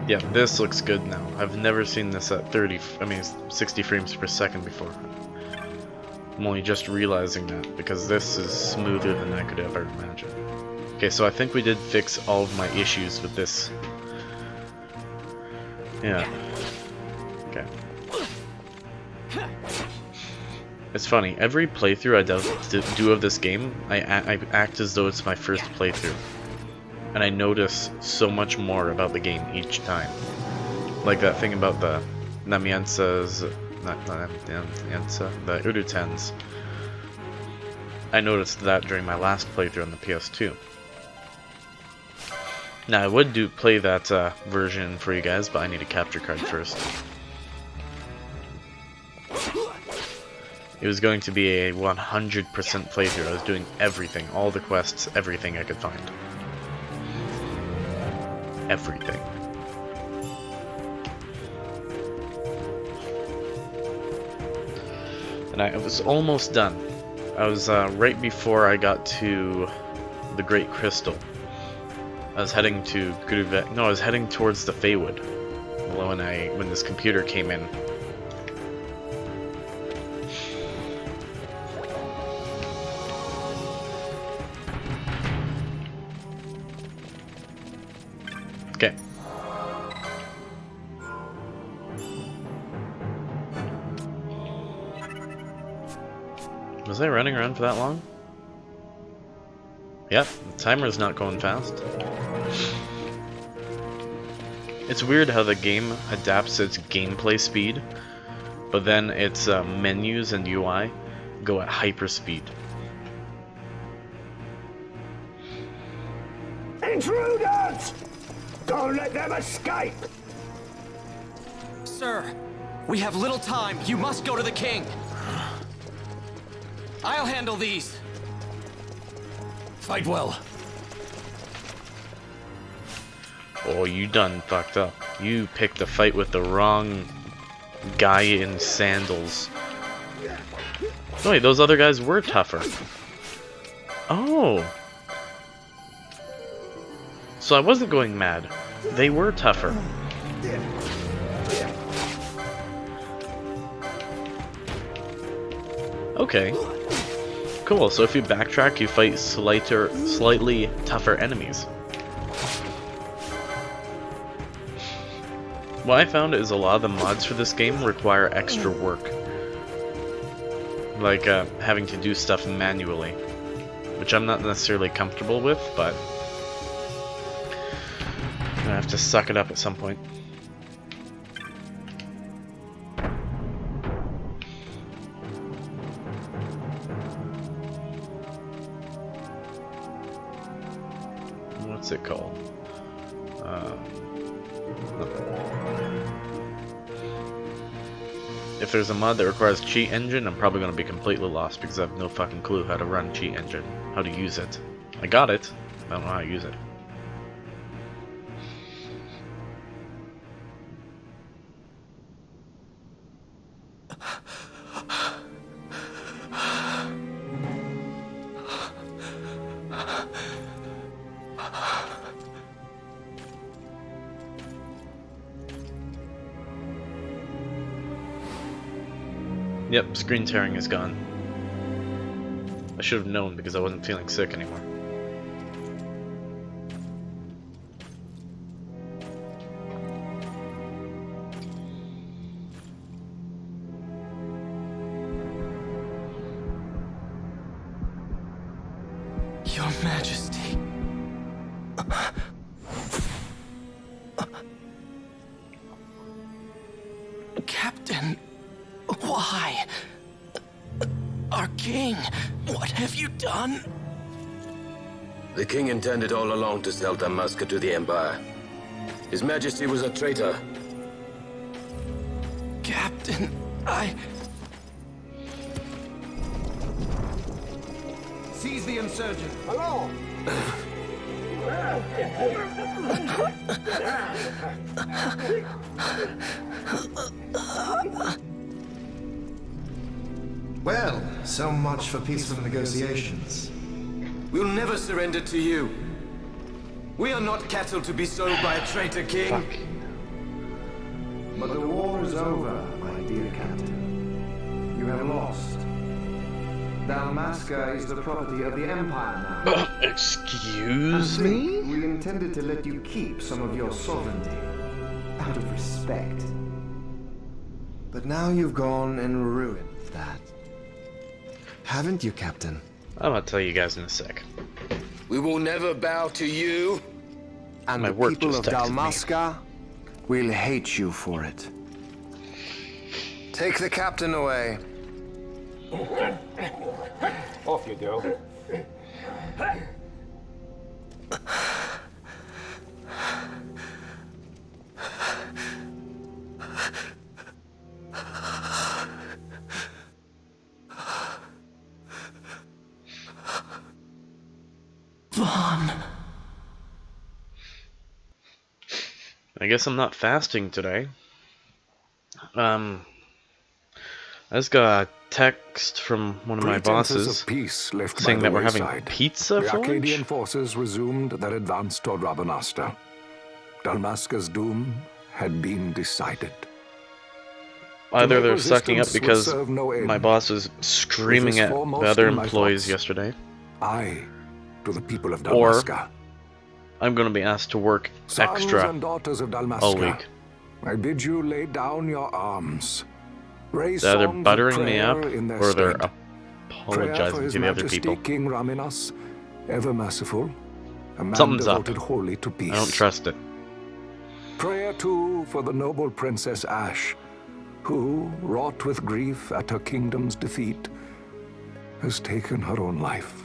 Yeah, this looks good now. I've never seen this at 60 frames per second before. I'm only just realizing that, because this is smoother than I could ever imagine. Okay, so I think we did fix all of my issues with this. Yeah. Okay. It's funny, every playthrough I do of this game, I act as though it's my first playthrough. And I notice so much more about the game each time. Like that thing about the Namiensas, not Namiensa, the Urutans. I noticed that during my last playthrough on the PS2. Now I would play that version for you guys, but I need a capture card first. It was going to be a 100% playthrough. I was doing everything, all the quests, everything I could find. Everything. And I was almost done. I was right before I got to the Great Crystal. I was heading to Guruvek. No, I was heading towards the Feywood. When this computer came in. Okay. Was I running around for that long? Yep, the timer's not going fast. It's weird how the game adapts its gameplay speed, but then its menus and UI go at hyperspeed. Intruders! Don't let them escape! Sir, we have little time. You must go to the king. I'll handle these. Fight well. Oh, you done fucked up. You picked a fight with the wrong guy in sandals. Oh, wait, those other guys were tougher. Oh. So I wasn't going mad. They were tougher. Okay. Cool, so if you backtrack, you fight slightly tougher enemies. What I found is a lot of the mods for this game require extra work. Like having to do stuff manually. Which I'm not necessarily comfortable with, but I'm gonna have to suck it up at some point. What's it called? If there's a mod that requires cheat engine, I'm probably going to be completely lost because I have no fucking clue how to run cheat engine, how to use it. I got it, I don't know how to use it. Yep, screen tearing is gone. I should have known because I wasn't feeling sick anymore. Your Majesty. Captain, why? Our king, what have you done? The king intended all along to sell Damaska to the Empire. His Majesty was a traitor. Captain, Seize the insurgent. Hello. Well, so much for peaceful negotiations. We'll never surrender to you. We are not cattle to be sold by a traitor king. Fuck. But the war is over, my dear captain. You have lost. Dalmasca is the property of the Empire now. Excuse me? We intended to let you keep some of your sovereignty, out of respect. But now you've gone and ruined that. Haven't you, Captain? I'm gonna tell you guys in a sec. We will never bow to you. And My the work people of just texted me. Dalmasca will hate you for it. Take the captain away. Off you go. Vaughn. I guess I'm not fasting today. I just got a text from one of my Pretenses bosses of peace left saying by that the we're having wayside. pizza The for Arcadian lunch? forces resumed their advance toward Rabanastre. Dalmasca's doom had been decided. Either To they're make sucking up resistance would because serve no end. my boss was screaming This is at the foremost other in my employees thoughts. yesterday, Aye, to the people of Or Dalmasca. I'm going to be asked to work Sons extra and daughters of Dalmasca, all week. I bid you lay down your arms. Raise They're either songs of buttering me prayer up in their or they're stead. Prayer for apologizing His to the other Majesty people. King Raminas, ever merciful, a man Something's up. devoted wholly to peace. I don't trust it. Prayer too for the noble Princess Ash, who, wrought with grief at her kingdom's defeat, has taken her own life.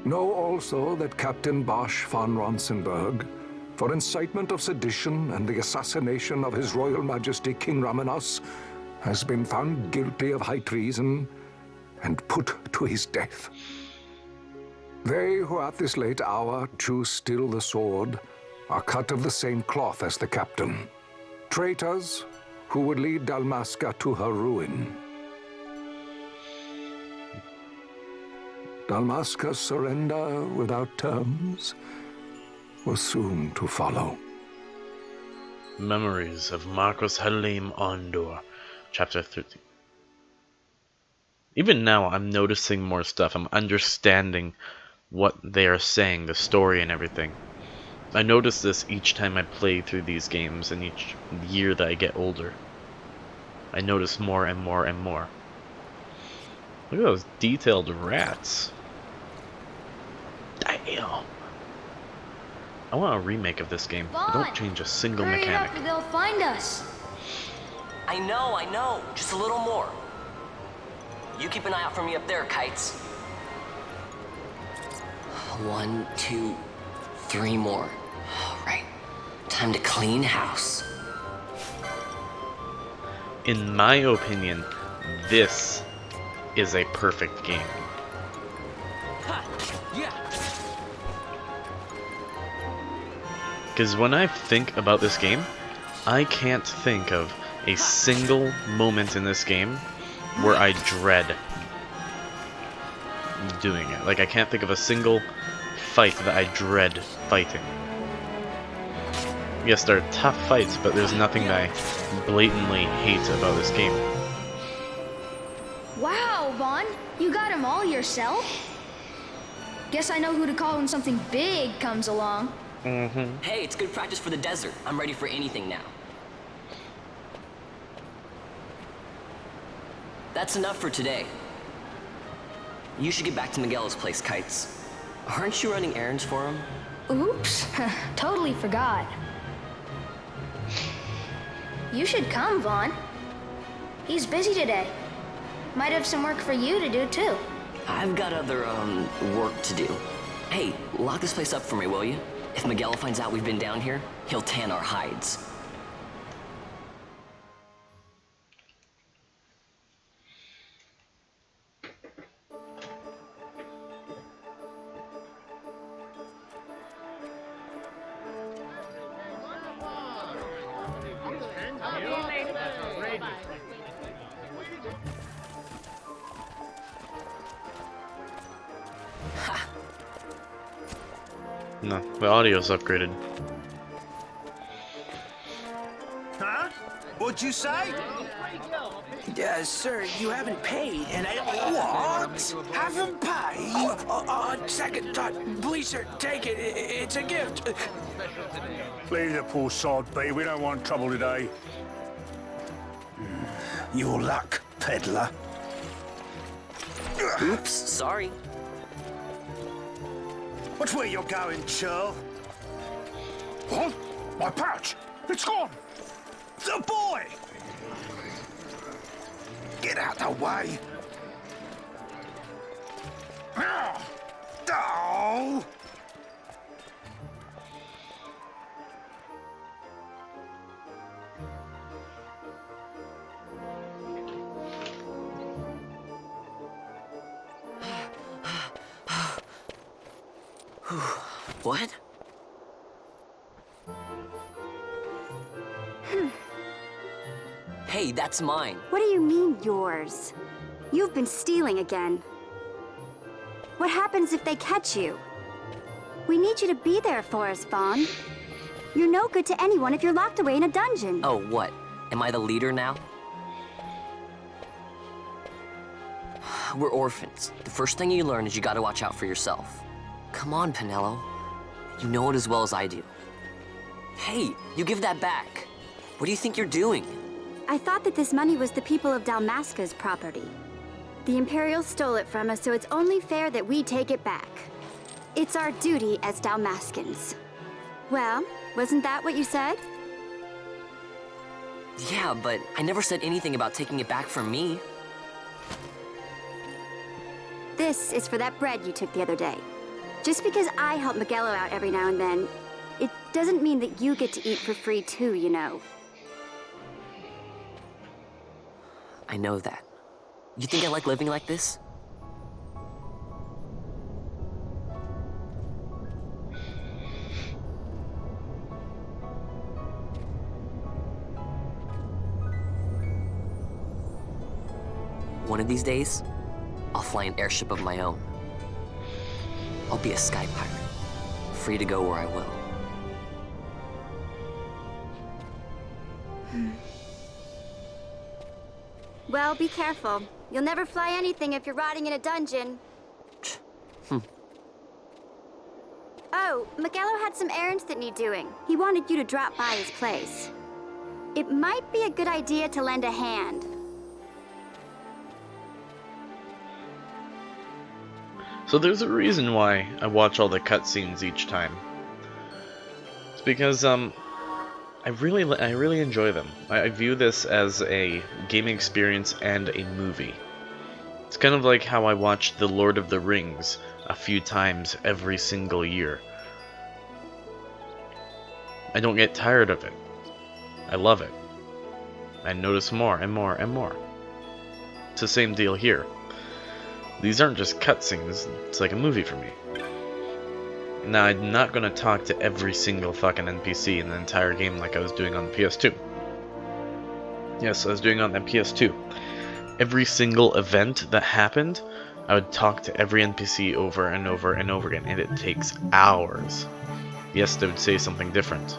Know also that Captain Bosch von Ronsenberg, for incitement of sedition and the assassination of His Royal Majesty King Raminas, has been found guilty of high treason and put to his death. They who at this late hour choose still the sword are cut of the same cloth as the captain. Traitors who would lead Dalmasca to her ruin. Dalmasca's surrender without terms was soon to follow. Memories of Marcos Halim Ondor, Chapter 13. Even now, I'm noticing more stuff. I'm understanding what they are saying, the story and everything. I notice this each time I play through these games, and each year that I get older. I notice more and more and more. Look at those detailed rats. Damn. I want a remake of this game. But don't change a single mechanic. Hurry up or they'll find us. I know. Just a little more. You keep an eye out for me up there, Kites. 1, 2, 3 more. Right. Time to clean house. In my opinion, this is a perfect game. Because when I think about this game, I can't think of a single moment in this game where I dread doing it. Like, I can't think of a single fight that I dread fighting. Yes, they're tough fights, but there's nothing that I blatantly hate about this game. Wow, Vaughn, you got them all yourself? Guess I know who to call when something big comes along. Hey, it's good practice for the desert. I'm ready for anything now. That's enough for today. You should get back to Miguel's place, Kites. Aren't you running errands for him? Oops, totally forgot. You should come, Vaughn. He's busy today. Might have some work for you to do, too. I've got other, work to do. Hey, lock this place up for me, will you? If Miguel finds out we've been down here, he'll tan our hides. No, the audio's upgraded. Huh? What'd you say? Sir, you haven't paid, and I... What? Haven't paid? On second thought, please, sir, take it. It's a gift. Leave the poor sod be. We don't want trouble today. Your luck, peddler. Oops, sorry. Watch where you're going, churl. What? My pouch! It's gone! The boy! Get out the way! Oh! What? Hey, that's mine. What do you mean, yours? You've been stealing again. What happens if they catch you? We need you to be there for us, Vaughn. You're no good to anyone if you're locked away in a dungeon. Oh, what? Am I the leader now? We're orphans. The first thing you learn is you gotta watch out for yourself. Come on, Pinello. You know it as well as I do. Hey, you give that back. What do you think you're doing? I thought that this money was the people of Dalmasca's property. The Imperials stole it from us, so it's only fair that we take it back. It's our duty as Dalmascans. Well, wasn't that what you said? Yeah, but I never said anything about taking it back from me. This is for that bread you took the other day. Just because I help Miguelo out every now and then, it doesn't mean that you get to eat for free too, you know. I know that. You think I like living like this? One of these days, I'll fly an airship of my own. I'll be a sky pirate, free to go where I will. Well, be careful. You'll never fly anything if you're rotting in a dungeon. Oh, Miguelo had some errands that need doing. He wanted you to drop by his place. It might be a good idea to lend a hand. So there's a reason why I watch all the cutscenes each time. It's because I really enjoy them. I view this as a gaming experience and a movie. It's kind of like how I watch The Lord of the Rings a few times every single year. I don't get tired of it. I love it. I notice more and more and more. It's the same deal here. These aren't just cutscenes, it's like a movie for me. Now, I'm not going to talk to every single fucking NPC in the entire game like I was doing on the PS2. Yes, I was doing it on the PS2. Every single event that happened, I would talk to every NPC over and over and over again, and it takes hours. Yes, they would say something different.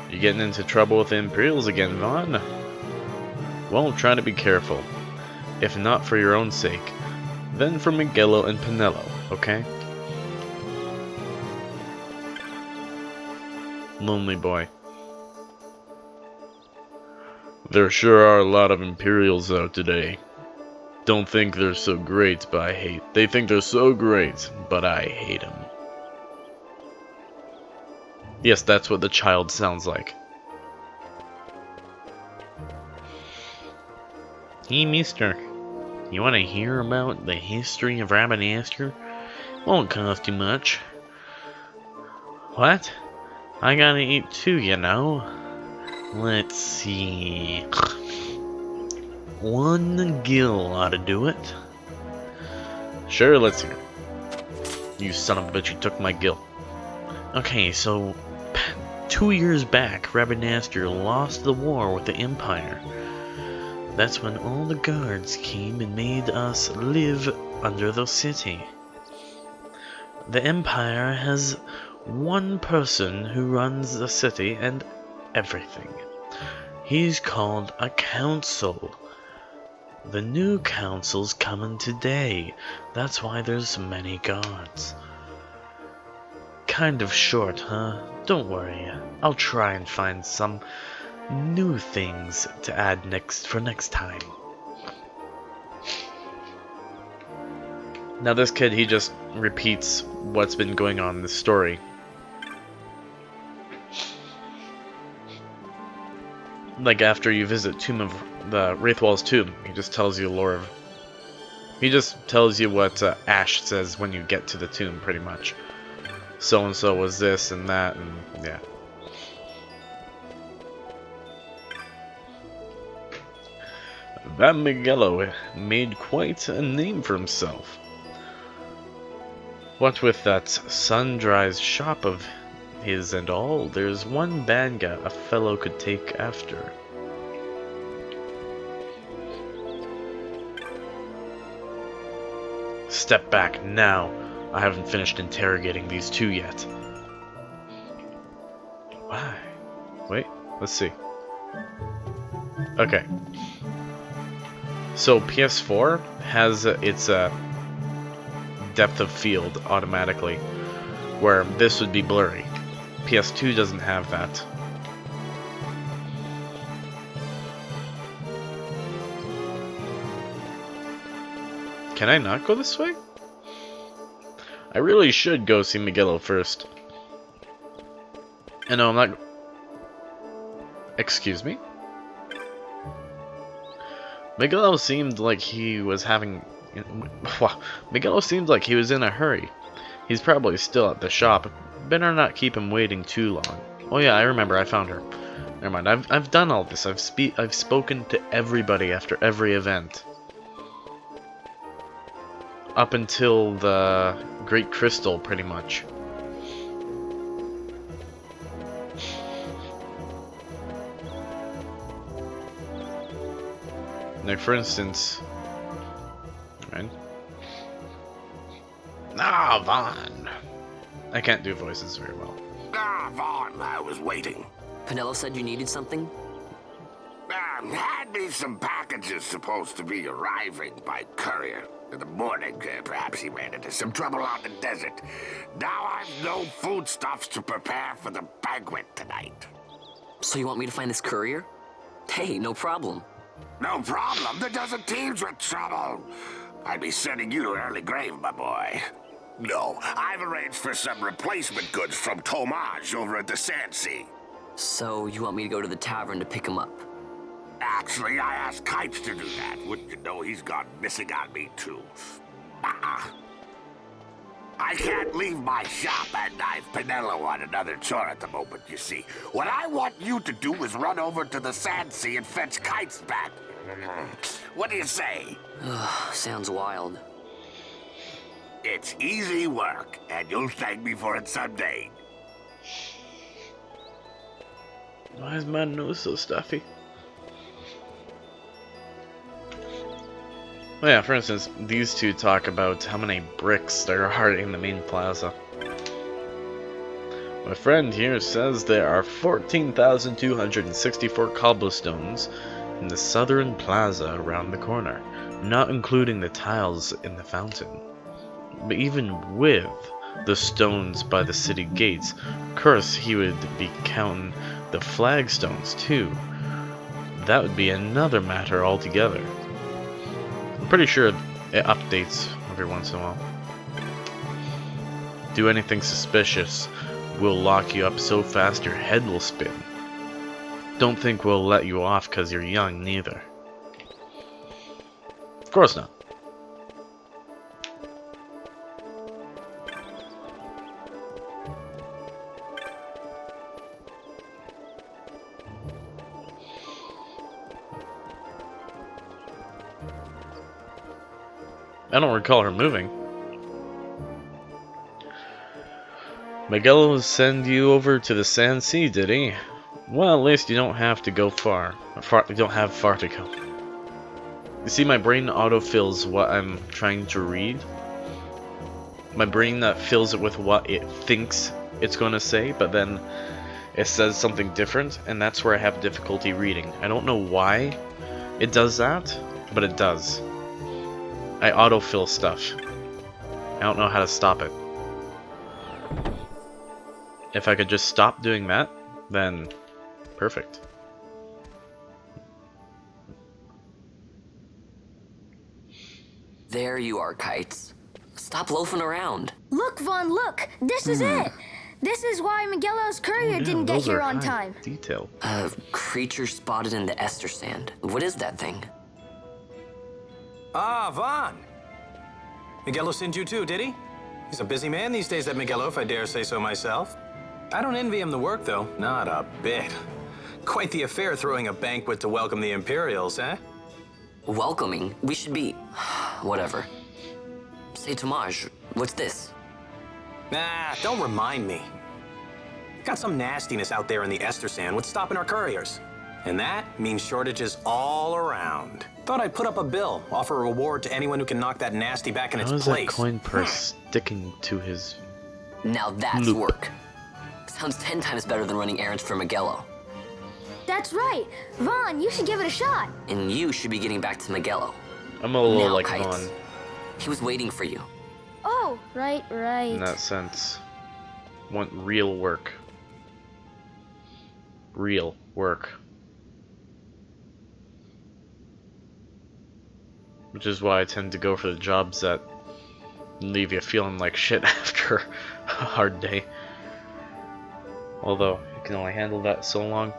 You're getting into trouble with the Imperials again, Vaughn? Well, try to be careful. If not for your own sake, then for Miguelo and Pinello, okay? Lonely boy. There sure are a lot of Imperials out today. Don't think they're so great, but I hate. They think they're so great, but I hate them. Yes, that's what the child sounds like. Hey, mister. You want to hear about the history of Rabbit? Won't cost you much. What? I gotta eat too, you know. Let's see. 1 gill ought to do it. Sure, let's hear. You son of a bitch, you took my gill. Okay, so 2 years back, Rabbit lost the war with the Empire. That's when all the guards came and made us live under the city. The Empire has one person who runs the city and everything. He's called a council. The new council's coming today. That's why there's so many guards. Kind of short, huh? Don't worry. I'll try and find some new things to add for next time. Now this kid, he just repeats what's been going on in the story. Like after you visit Tomb of the Wraithwall's tomb, he just tells you lore of. He just tells you what Ash says when you get to the tomb, pretty much. So and so was this and that, and yeah. That Miguelo made quite a name for himself. What with that Sundry's shop of his and all, there's one bad guy a fellow could take after. Step back now. I haven't finished interrogating these two yet. Why? Wait, let's see. Okay. So PS4 has its depth of field automatically, where this would be blurry. PS2 doesn't have that. Can I not go this way? I really should go see Miguelo first. And no, I'm not... Excuse me? Miguelo seemed like he was having... Miguelo seemed like he was in a hurry. He's probably still at the shop. Better not keep him waiting too long. Oh yeah, I remember, I found her. Never mind, I've done all this. I've spoken to everybody after every event. Up until the Great Crystal, pretty much. Like, for instance, right? Ah, Vaughn. I can't do voices very well. Ah, Vaughn, I was waiting. Pinello said you needed something? Had me some packages supposed to be arriving by courier. In the morning, perhaps he ran into some trouble out in the desert. Now I've no foodstuffs to prepare for the banquet tonight. So you want me to find this courier? Hey, no problem. No problem. The desert teems with trouble. I'd be sending you to an early grave, my boy. No, I've arranged for some replacement goods from Tomage over at the Sandsea. So you want me to go to the tavern to pick him up? Actually, I asked Kites to do that. Wouldn't you know he's gone missing on me, too. I can't leave my shop, and I've Pinello on another chore at the moment, you see. What I want you to do is run over to the Sandsea and fetch Kites back. What do you say? Sounds wild. It's easy work, and you'll thank me for it someday. Why is my nose so stuffy? Well, yeah, for instance, these two talk about how many bricks there are in the main plaza. My friend here says there are 14,264 cobblestones in the southern plaza around the corner, not including the tiles in the fountain. But even with the stones by the city gates, of course he would be counting the flagstones too. That would be another matter altogether. I'm pretty sure it updates every once in a while. Do anything suspicious, we'll lock you up so fast your head will spin. Don't think we'll let you off because you're young, neither. Of course not. I don't recall her moving. Miguel send you over to the Sandsea, did he? Well, at least you don't have to go far. You don't have far to go. You see, my brain autofills what I'm trying to read. My brain fills it with what it thinks it's going to say, but then it says something different, and that's where I have difficulty reading. I don't know why it does that, but it does. I autofill stuff. I don't know how to stop it. If I could just stop doing that, then perfect. There you are, Kites. Stop loafing around. Look, Vaughn, look! This is it! This is why Miguelo's courier didn't get here on time. Detail. Creature spotted in the Ester sand. What is that thing? Ah, Vaughn. Miguelo sent you too, did he? He's a busy man these days, that Miguelo, if I dare say so myself. I don't envy him the work, though. Not a bit. Quite the affair throwing a banquet to welcome the Imperials, eh? Welcoming? We should be... whatever. Say, Tomage, what's this? Nah, don't remind me. Got some nastiness out there in the Ester sand. What's stopping our couriers? And that means shortages all around. Thought I'd put up a bill, offer a reward to anyone who can knock that nasty back in its place. How is that coin purse sticking to his Now that's loop? Work. Sounds 10 times better than running errands for Miguelo. That's right. Vaughn, you should give it a shot. And you should be getting back to Miguelo. I'm a little Now, like Kites. Vaughn He was waiting for you. Oh, right. in that sense. Want real work. Real work. Which is why I tend to go for the jobs that leave you feeling like shit after a hard day. Although, you can only handle that so long.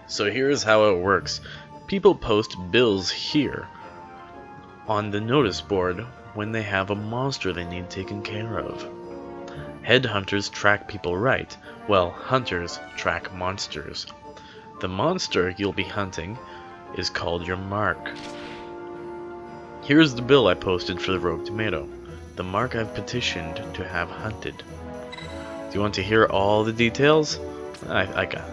So here's how it works. People post bills here on the notice board when they have a monster they need taken care of. Headhunters track people right, while hunters track monsters. The monster you'll be hunting is called your mark. Here's the bill I posted for the Rogue Tomato, the mark I've petitioned to have hunted. Do you want to hear all the details? I got it.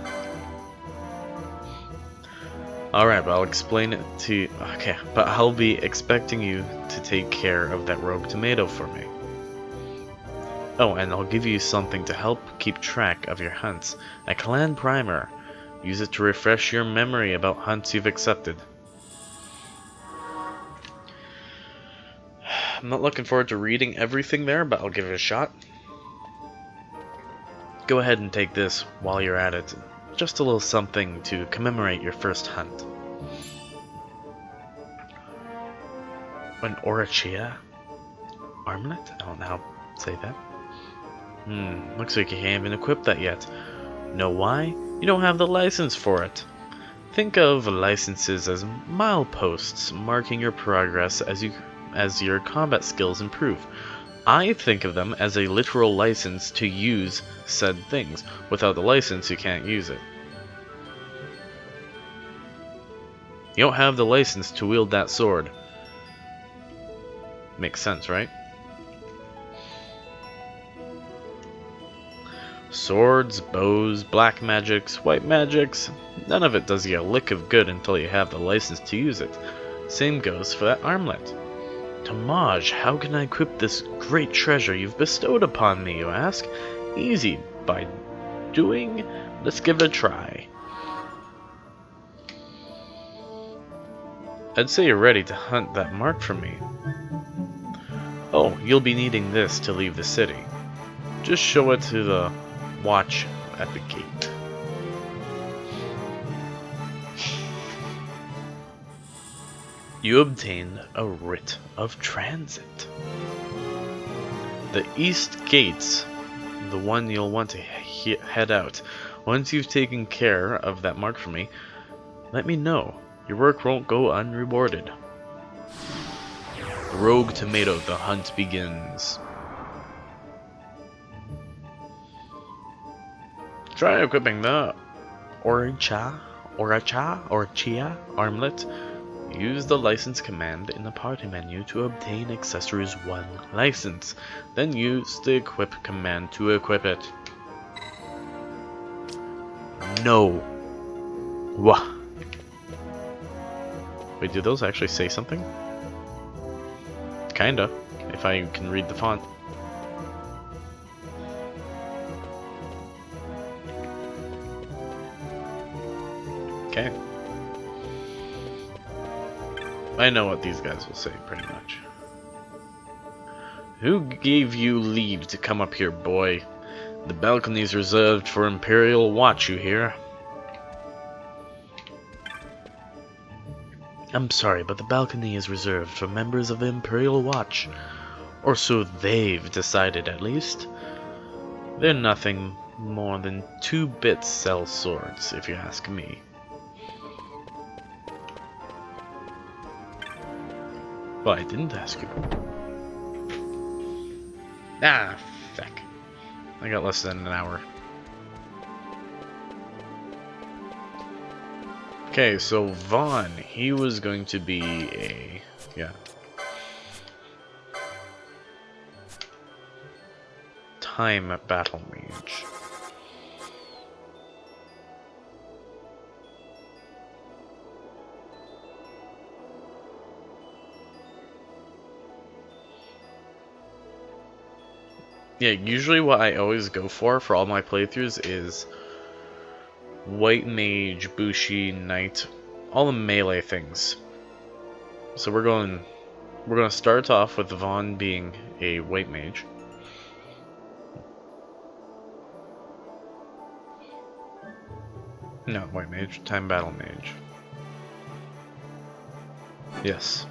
Alright, but I'll explain it to you. Okay, but I'll be expecting you to take care of that rogue tomato for me. Oh, and I'll give you something to help keep track of your hunts. A clan primer. Use it to refresh your memory about hunts you've accepted. I'm not looking forward to reading everything there, but I'll give it a shot. Go ahead and take this while you're at it. Just a little something to commemorate your first hunt. An Orachia armlet? I don't know how to say that. Looks like you can't even equip that yet. Know why? You don't have the license for it. Think of licenses as mileposts marking your progress as your combat skills improve. I think of them as a literal license to use said things. Without the license, you can't use it. You don't have the license to wield that sword. Makes sense, right? Swords, bows, black magics, white magics, none of it does you a lick of good until you have the license to use it. Same goes for that armlet. Tamaj, how can I equip this great treasure you've bestowed upon me, you ask? Easy, by doing. Let's give it a try. I'd say you're ready to hunt that mark for me. Oh, you'll be needing this to leave the city. Just show it to the watch at the gate. You obtain a writ of transit. The east gate's the one you'll want to head out. Once you've taken care of that mark for me, let me know. Your work won't go unrewarded. Rogue Tomato, the hunt begins. Try equipping the Orachia armlet. Use the license command in the party menu to obtain accessories 1 license. Then use the equip command to equip it. No. Wah. Wait, do those actually say something? Kinda, if I can read the font. Okay. I know what these guys will say, pretty much. Who gave you leave to come up here, boy? The balcony's reserved for Imperial Watch, you hear? I'm sorry, but the balcony is reserved for members of the Imperial Watch. Or so they've decided, at least. They're nothing more than 2-bit cell swords, if you ask me. Well, I didn't ask you. Ah, feck. I got less than an hour. Okay, so Vaughn, he was going to be a... yeah. Time battle mage. Yeah, usually what I always go for all my playthroughs is White Mage, Bushi, Knight, all the melee things. So we're gonna start off with Vaughn being a White Mage. No, White Mage, Time Battle Mage. Yes.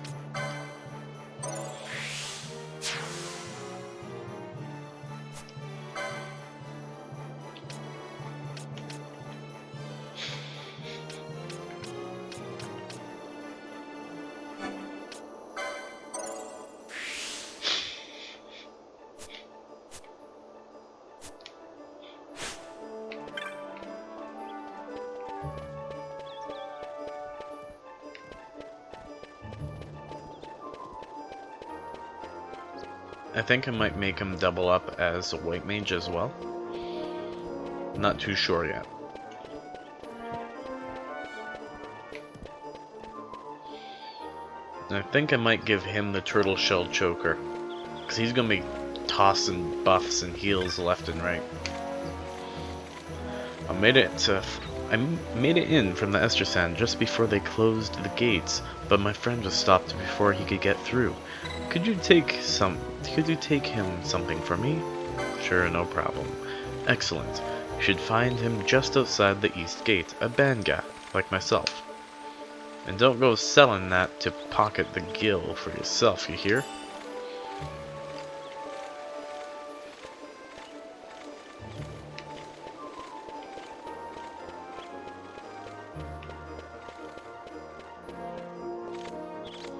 I think I might make him double up as a White Mage as well. Not too sure yet. And I think I might give him the turtle shell choker, because he's gonna be tossing buffs and heals left and right. I made it in from the XII just before they closed the gates, but my friend was stopped before he could get through. Could you take him something for me? Sure, no problem. Excellent. You should find him just outside the east gate, a banga, like myself. And don't go selling that to pocket the gill for yourself, you hear?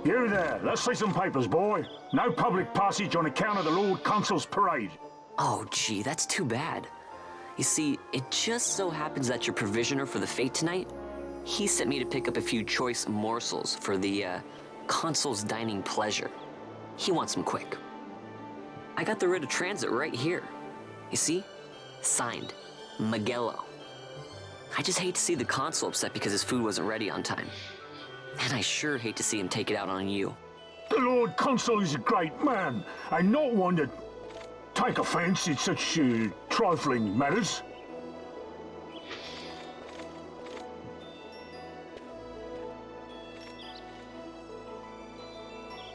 You there, let's see some papers, boy. No public passage on account of the Lord Consul's parade. Oh, gee, that's too bad. You see, it just so happens that your provisioner for the fete tonight, he sent me to pick up a few choice morsels for the, Consul's dining pleasure. He wants them quick. I got the writ of transit right here. You see? Signed, Magello. I just hate to see the Consul upset because his food wasn't ready on time. And I sure hate to see him take it out on you. The Lord Consul is a great man, and not one to take offense in such trifling matters.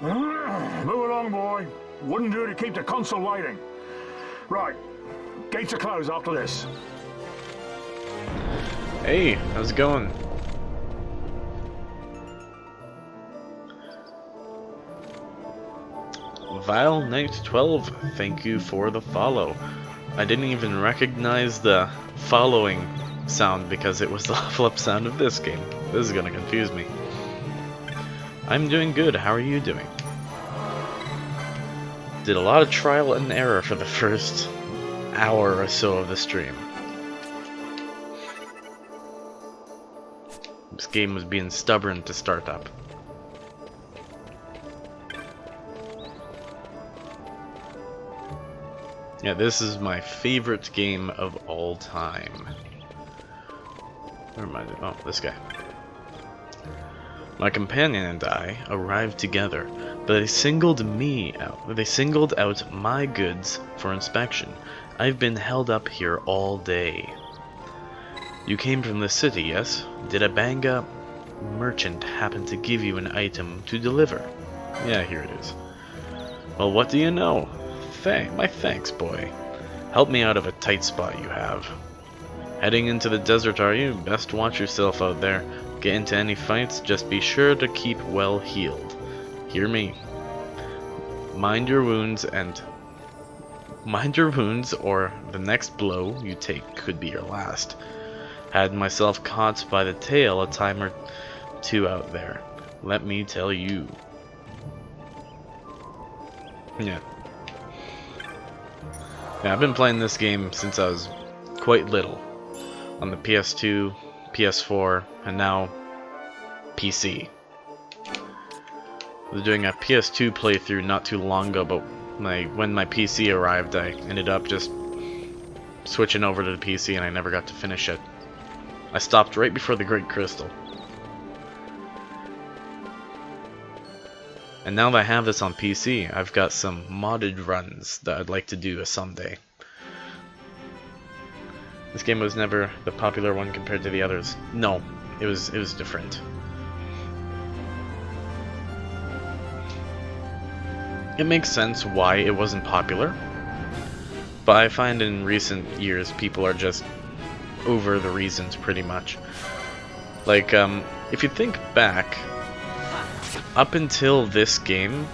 Move along, boy. Wouldn't do to keep the Consul waiting. Right, gates are closed after this. Hey, how's it going? Vile Knight 12, thank you for the follow. I didn't even recognize the following sound because it was the level up sound of this game. This is gonna confuse me. I'm doing good, how are you doing? Did a lot of trial and error for the first hour or so of the stream. This game was being stubborn to start up. Yeah, this is my favorite game of all time. Where am I? Oh, this guy. My companion and I arrived together, but they singled me out. They singled out my goods for inspection. I've been held up here all day. You came from the city, yes? Did a banga merchant happen to give you an item to deliver? Yeah, here it is. Well, what do you know? My thanks, boy. Help me out of a tight spot you have. Heading into the desert, are you? Best watch yourself out there. Get into any fights, just be sure to keep well healed. Hear me. Mind your wounds, or the next blow you take could be your last. Had myself caught by the tail a time or two out there. Let me tell you. Yeah. Yeah, I've been playing this game since I was quite little. On the PS2, PS4, and now PC. I was doing a PS2 playthrough not too long ago, but when my PC arrived, I ended up just switching over to the PC and I never got to finish it. I stopped right before the Great Crystal. And now that I have this on PC, I've got some modded runs that I'd like to do someday. This game was never the popular one compared to the others. No, it was different. It makes sense why it wasn't popular, but I find in recent years people are just over the reasons pretty much. Like, if you think back, up until this game,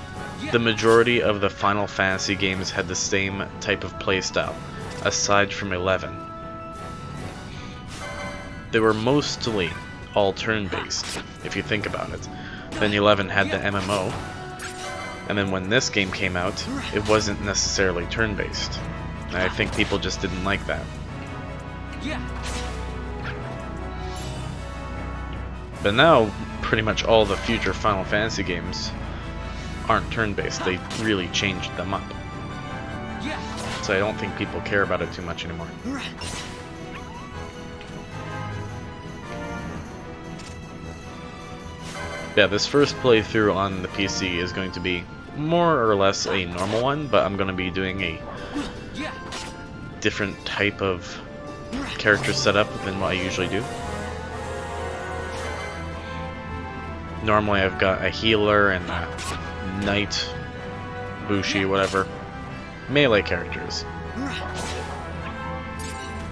the majority of the Final Fantasy games had the same type of playstyle, aside from 11. They were mostly all turn-based, if you think about it. Then 11 had the MMO, and then when this game came out, it wasn't necessarily turn-based. And I think people just didn't like that. But now, pretty much all the future Final Fantasy games aren't turn-based. They really changed them up. So I don't think people care about it too much anymore. Yeah, this first playthrough on the PC is going to be more or less a normal one, but I'm going to be doing a different type of character setup than what I usually do. Normally I've got a healer and a knight, bushi, whatever, melee characters.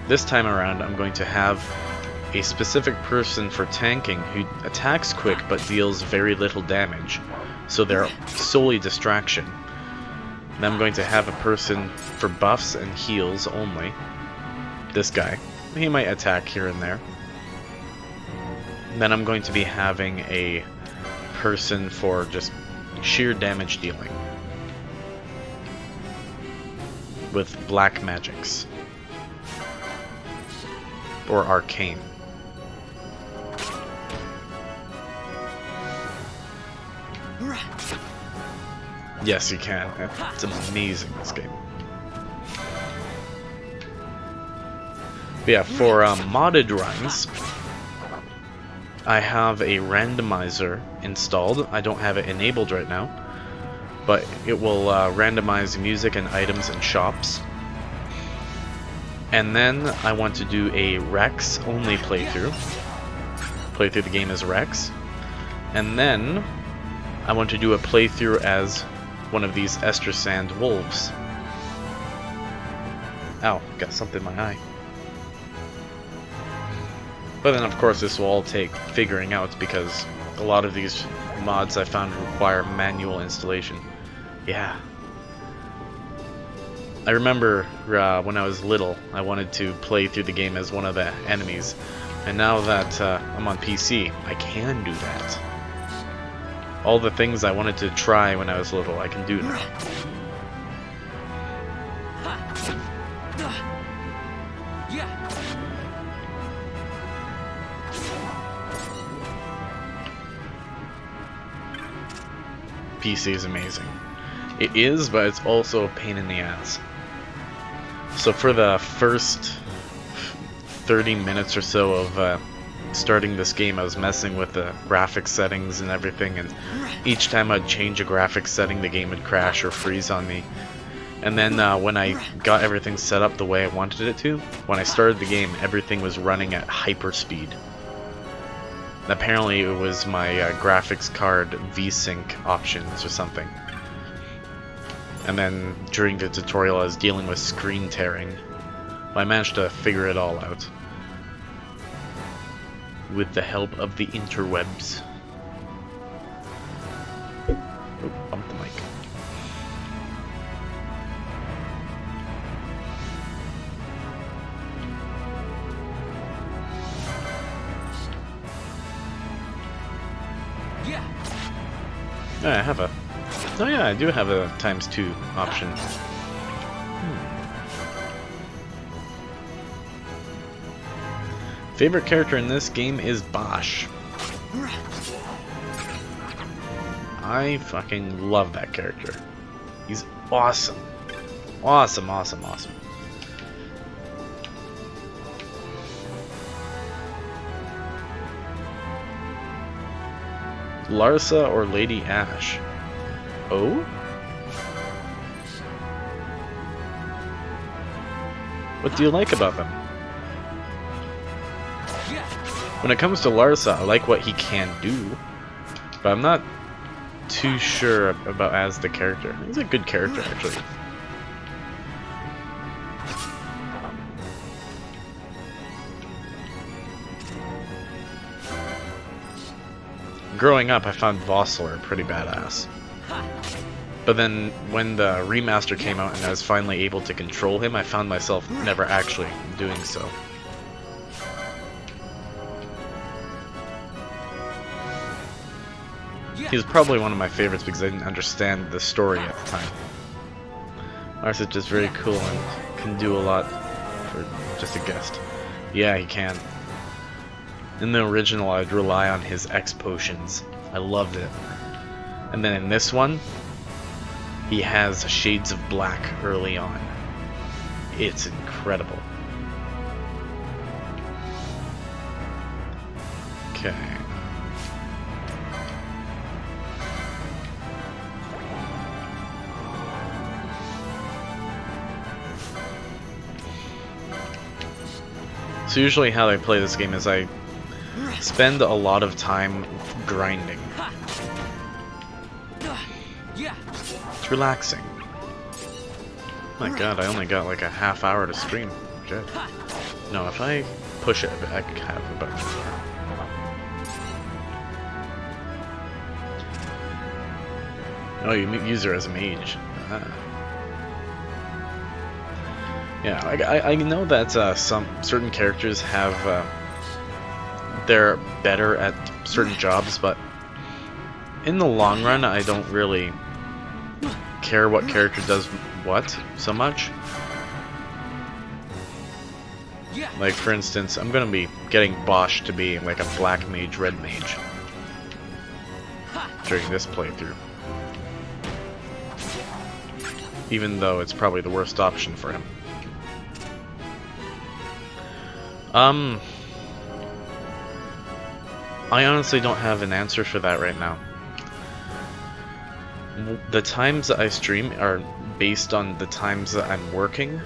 This time around I'm going to have a specific person for tanking who attacks quick but deals very little damage, so they're solely distraction. Then I'm going to have a person for buffs and heals only. This guy. He might attack here and there. Then I'm going to be having a person for just sheer damage dealing with black magics or arcane. Yes, you can. It's amazing, this game. But yeah, for modded runs, I have a randomizer installed. I don't have it enabled right now, but it will randomize music and items and shops. And then I want to do a Rex only playthrough. Play through the game as Rex. And then I want to do a playthrough as one of these Ester Sand wolves. Ow, got something in my eye. But then of course this will all take figuring out because a lot of these mods I found require manual installation. Yeah. I remember when I was little, I wanted to play through the game as one of the enemies. And now that I'm on PC, I can do that. All the things I wanted to try when I was little, I can do now. PC is amazing. It is, but it's also a pain in the ass. So for the first 30 minutes or so of starting this game, I was messing with the graphics settings and everything, and each time I'd change a graphics setting, the game would crash or freeze on me. And then when I got everything set up the way I wanted it to, when I started the game, everything was running at hyper speed. Apparently it was my graphics card VSync options or something. And then during the tutorial I was dealing with screen tearing. But I managed to figure it all out with the help of the interwebs. Oh, bump the mic. Yeah, I have a... Oh yeah, I do have a ×2 option. Favorite character in this game is Bosch. I fucking love that character. He's awesome. Awesome, awesome, awesome. Larsa or Lady Ash? Oh? What do you like about them? When it comes to Larsa, I like what he can do, but I'm not too sure about as the character. He's a good character, actually. Growing up, I found Vossler pretty badass. But then, when the remaster came out and I was finally able to control him, I found myself never actually doing so. He was probably one of my favorites because I didn't understand the story at the time. Larsa is just very cool and can do a lot for just a guest. Yeah, he can. In the original, I'd rely on his X potions. I loved it. And then in this one, he has shades of black early on. It's incredible. Okay. So usually how I play this game is I spend a lot of time grinding. It's relaxing. My god, I only got like a half hour to stream. Shit. No, if I push it a bit, I could have a bunch more. Oh, you use her as a mage. Ah. Yeah, I know that some certain characters have they're better at certain jobs, but in the long run, I don't really care what character does what so much. Like for instance, I'm gonna be getting Bosch to be like a black mage, red mage during this playthrough. Even though it's probably the worst option for him. I honestly don't have an answer for that right now. The times that I stream are based on the times that I'm working,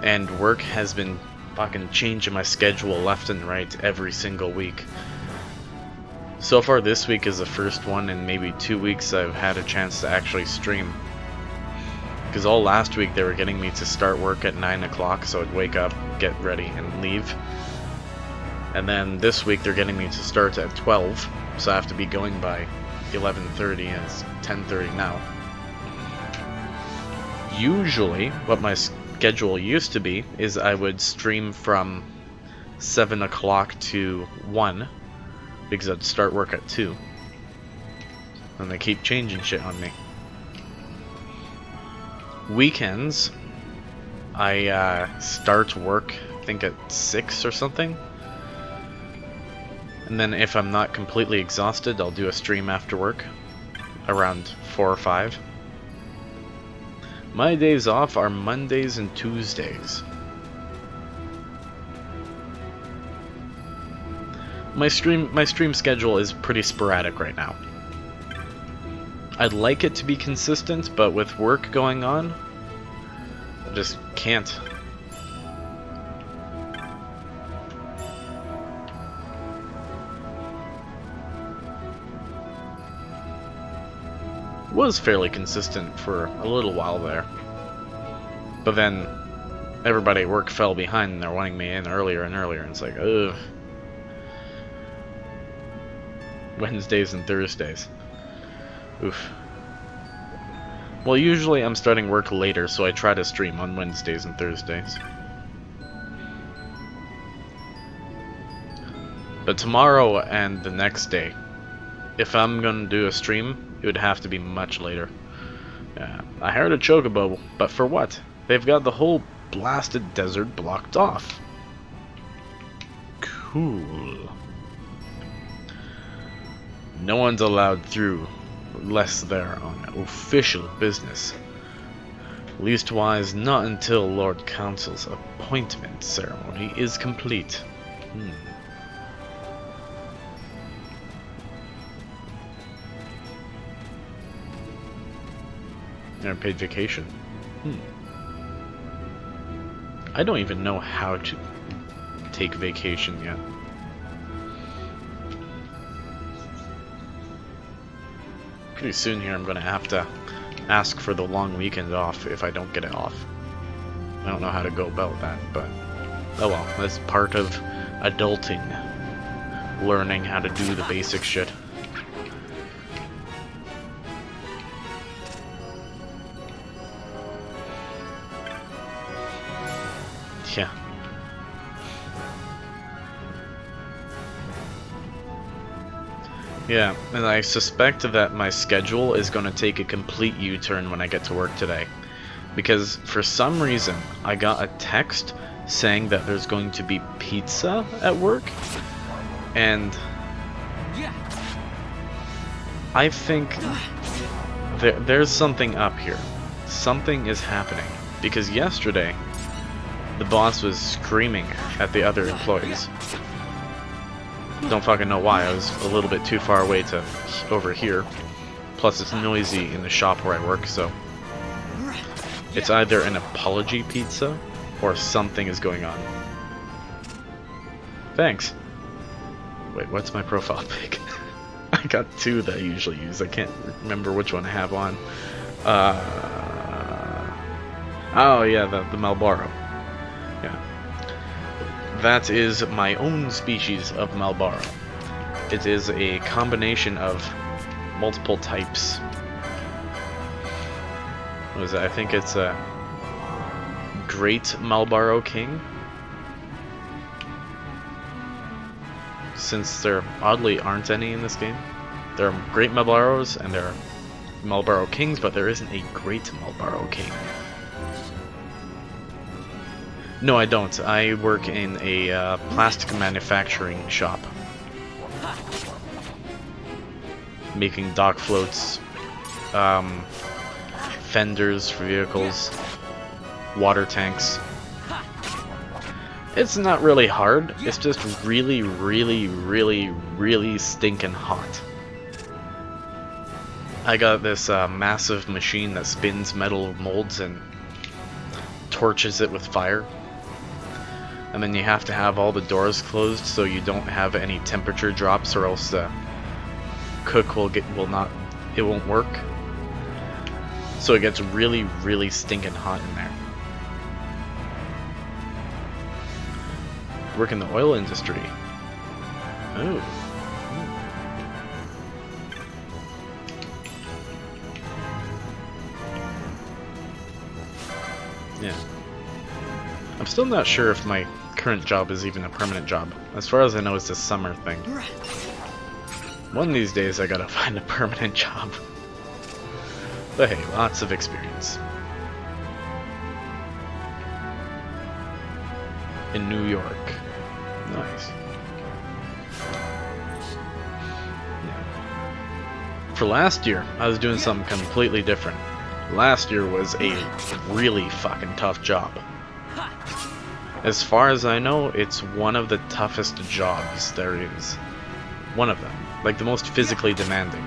and work has been fucking changing my schedule left and right every single week. So far this week is the first one in maybe 2 weeks I've had a chance to actually stream. Because all last week they were getting me to start work at 9 o'clock, so I'd wake up, get ready, and leave. And then this week they're getting me to start at 12, so I have to be going by 11:30, and it's 10:30 now. Usually, what my schedule used to be is I would stream from 7 o'clock to 1, because I'd start work at 2. And they keep changing shit on me. Weekends, I start work, I think at 6 or something. And then if I'm not completely exhausted, I'll do a stream after work, around 4 or 5. My days off are Mondays and Tuesdays. My stream schedule is pretty sporadic right now. I'd like it to be consistent, but with work going on, I just can't. Was fairly consistent for a little while there. But then everybody at work fell behind and they're wanting me in earlier and earlier, and it's like, ugh. Wednesdays and Thursdays. Oof. Well, usually I'm starting work later, so I try to stream on Wednesdays and Thursdays. But tomorrow and the next day, if I'm gonna do a stream, it would have to be much later. I hired a chocobo, but for what? They've got the whole blasted desert blocked off. Cool. No one's allowed through unless they're on official business. Leastwise, not until Lord Council's appointment ceremony is complete. Paid vacation. I don't even know how to take vacation yet. Pretty soon here I'm gonna have to ask for the long weekend off if I don't get it off. I don't know how to go about that, but oh well, that's part of adulting. Learning how to do the basic shit. Yeah. Yeah, and I suspect that my schedule is going to take a complete U-turn when I get to work today. Because for some reason, I got a text saying that there's going to be pizza at work. And I think there's something up here. Something is happening. Because yesterday, the boss was screaming at the other employees. Don't fucking know why. I was a little bit too far away to overhear. Plus it's noisy in the shop where I work, so it's either an apology pizza or something is going on. Thanks. Wait, what's my profile pic? I got two that I usually use. I can't remember which one I have on. Oh yeah, the Malboro. Yeah. That is my own species of Malboro. It is a combination of multiple types. What is it? I think it's a Great Malboro King. Since there oddly aren't any in this game. There are Great Malboros and there are Malboro Kings, but there isn't a Great Malboro King. No, I don't. I work in a plastic manufacturing shop. Making dock floats, fenders for vehicles, water tanks. It's not really hard, it's just really, really, really, really stinking hot. I got this massive machine that spins metal molds and torches it with fire. And then you have to have all the doors closed so you don't have any temperature drops, or else the cook it won't work. So it gets really, really stinking hot in there. Work in the oil industry. Oh. Yeah. I'm still not sure if my current job is even a permanent job. As far as I know, it's a summer thing. One of these days I gotta find a permanent job. But hey, lots of experience. In New York. Nice. Yeah. For last year, I was doing something completely different. Last year was a really fucking tough job. As far as I know, it's one of the toughest jobs there is. One of them. Like the most physically demanding.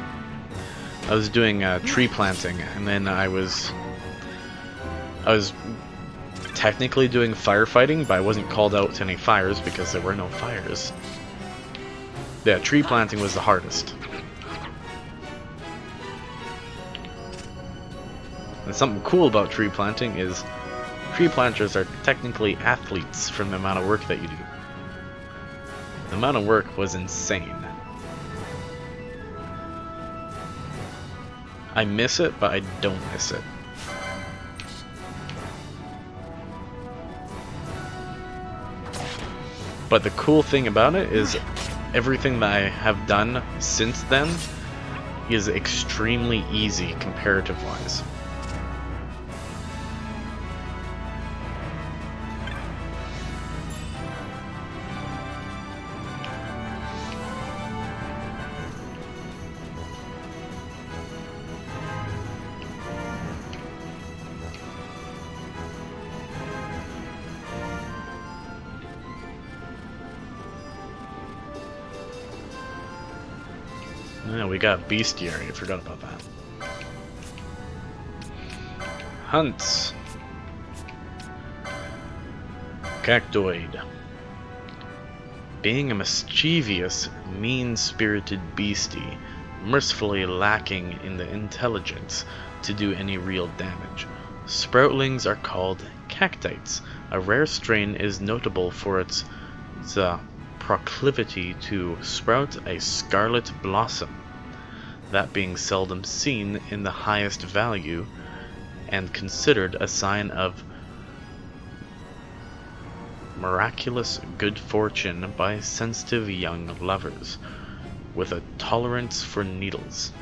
I was doing tree planting, and then I was technically doing firefighting, but I wasn't called out to any fires because there were no fires. Yeah, tree planting was the hardest. And something cool about tree planting is tree planters are technically athletes from the amount of work that you do. The amount of work was insane. I miss it, but I don't miss it. But the cool thing about it is everything that I have done since then is extremely easy comparative-wise. Yeah, we got bestiary, I forgot about that. Hunts. Cactoid. Being a mischievous, mean-spirited beastie, mercifully lacking in the intelligence to do any real damage. Sproutlings are called cactites. A rare strain is notable for its proclivity to sprout a scarlet blossom, that being seldom seen in the highest value and considered a sign of miraculous good fortune by sensitive young lovers with a tolerance for needles.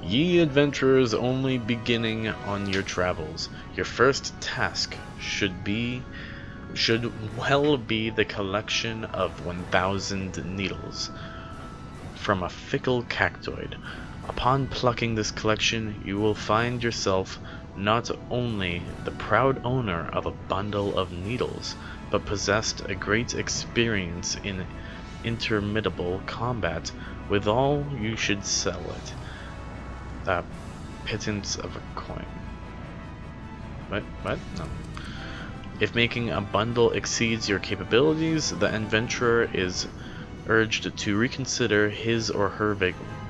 Ye adventurers only beginning on your travels, your first task should well be the collection of 1,000 needles from a fickle cactoid. Upon plucking this collection, you will find yourself not only the proud owner of a bundle of needles, but possessed a great experience in interminable combat. Withal, you should sell it. A pittance of a coin. What? No. If making a bundle exceeds your capabilities, the adventurer is urged to reconsider his or her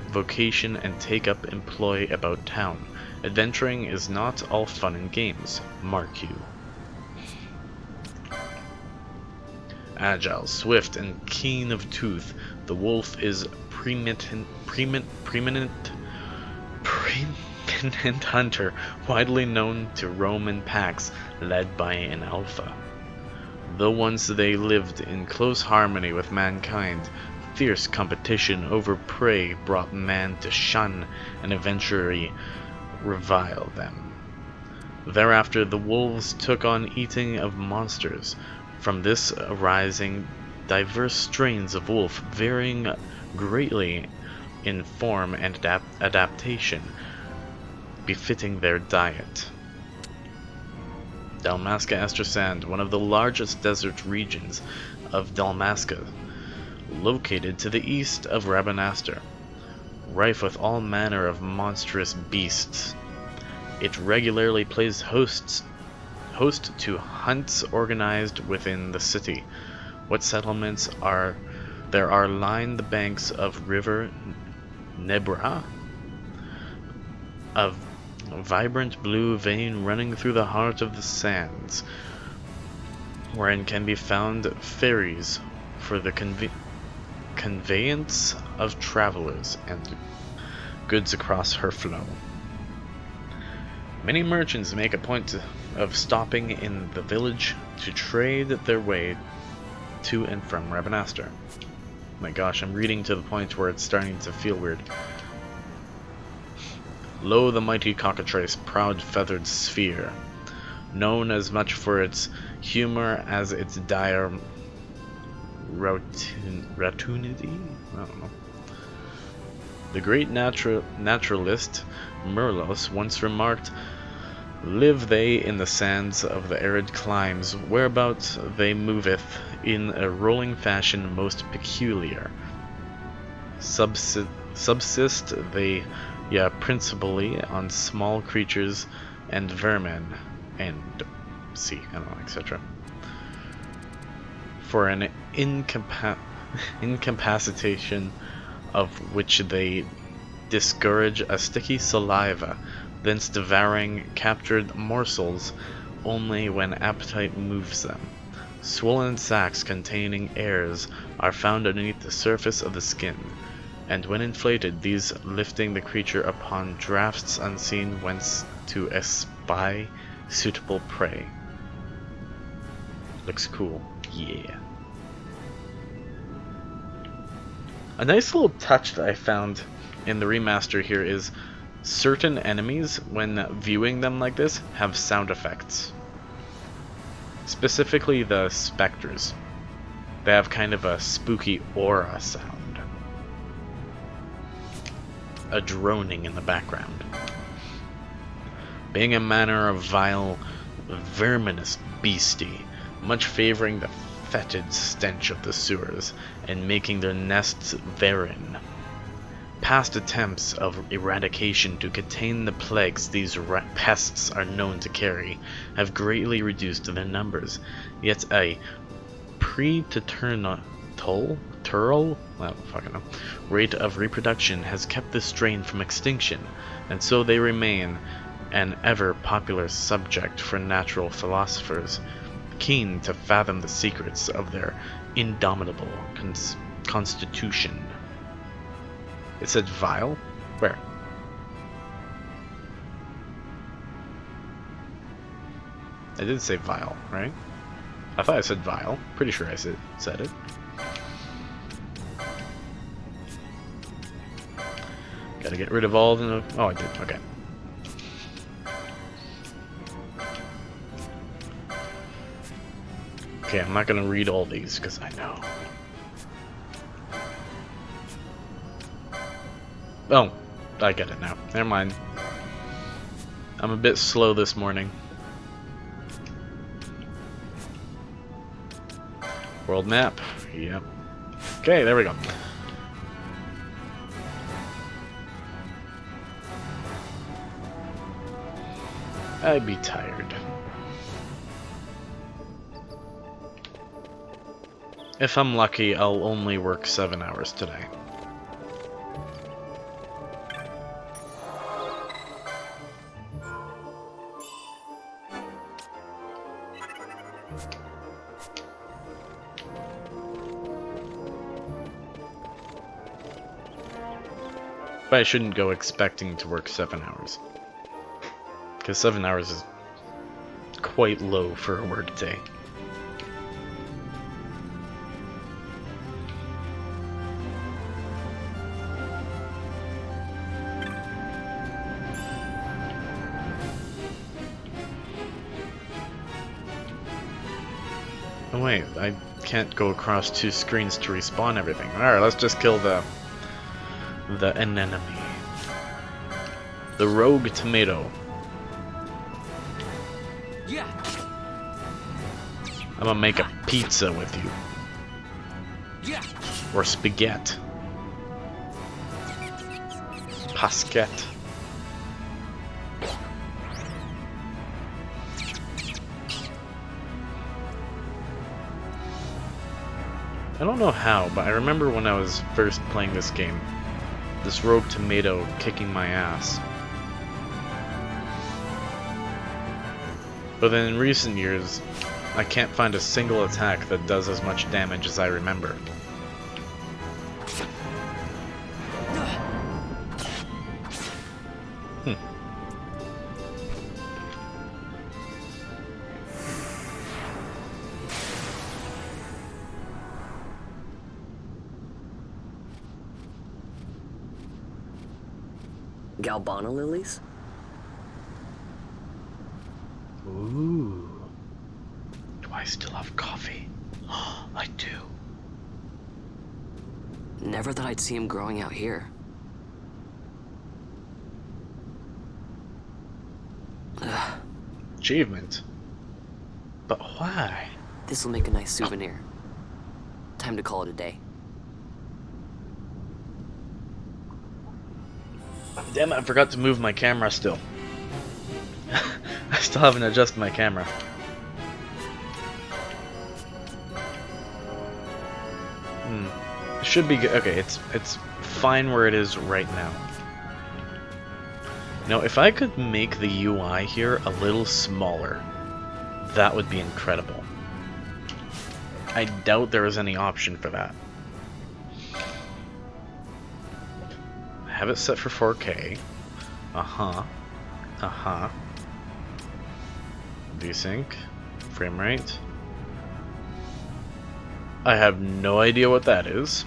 vocation and take up employ about town. Adventuring is not all fun and games, mark you. Agile, swift, and keen of tooth, the wolf is preeminent hunter, widely known to roam in packs led by an alpha. Though once they lived in close harmony with mankind, fierce competition over prey brought man to shun and eventually revile them. Thereafter the wolves took on eating of monsters, from this arising diverse strains of wolf varying greatly in form and adaptation, befitting their diet. Dalmasca Estresand, one of the largest desert regions of Dalmasca, located to the east of Rabanastre, rife with all manner of monstrous beasts. It regularly plays host to hunts organized within the city. What settlements there are line the banks of River Nebra, a vibrant blue vein running through the heart of the sands, wherein can be found ferries for the conveyance of travelers and goods across her flow. Many merchants make a point of stopping in the village to trade their way to and from Rabanastre. My gosh, I'm reading to the point where it's starting to feel weird. Lo, the mighty cockatrice, proud feathered sphere, known as much for its humor as its dire ratunity? I don't know. The great naturalist Merlos once remarked, "Live they in the sands of the arid climes, whereabout they moveth in a rolling fashion most peculiar. Subsist they principally on small creatures and vermin, and etc. For an incapacitation of which they discourage a sticky saliva, thence devouring captured morsels only when appetite moves them. Swollen sacs containing airs are found underneath the surface of the skin, and when inflated, these lifting the creature upon draughts unseen whence to espy suitable prey." Looks cool. Yeah. A nice little touch that I found in the remaster here is certain enemies, when viewing them like this, have sound effects. Specifically the specters. They have kind of a spooky aura sound. A droning in the background. Being a manner of vile, verminous beastie, much favoring the fetid stench of the sewers, and making their nests therein. Past attempts of eradication to contain the plagues these pests are known to carry have greatly reduced their numbers, yet a rate of reproduction has kept this strain from extinction, and so they remain an ever popular subject for natural philosophers, keen to fathom the secrets of their indomitable constitution. It said vile? Where? I did say vile, right? I thought I said vile. Pretty sure I said it. Gotta get rid of all the... Oh, I did. Okay. Okay, I'm not gonna read all these, because I know. Oh, I get it now. Never mind. I'm a bit slow this morning. World map. Yep. Okay, there we go. I'd be tired. If I'm lucky, I'll only work 7 hours today. But I shouldn't go expecting to work 7 hours. Because 7 hours is quite low for a work day. Oh wait, I can't go across 2 screens to respawn everything. Alright, let's just kill the enemy. The rogue tomato. Yeah. I'm gonna make a pizza with you. Yeah. Or spaghetti. Pasquette. I don't know how, but I remember when I was first playing this game, this rogue tomato kicking my ass. But then in recent years, I can't find a single attack that does as much damage as I remember. Galbana lilies? Ooh. Do I still have coffee? I do. Never thought I'd see him growing out here. Ugh. Achievement? But why? This'll make a nice souvenir. Time to call it a day. Damn it, I forgot to move my camera still. I still haven't adjusted my camera. It should be good. Okay, it's fine where it is right now. Now, if I could make the UI here a little smaller, that would be incredible. I doubt there is any option for that. I have it set for 4K. Desync. Frame rate. I have no idea what that is.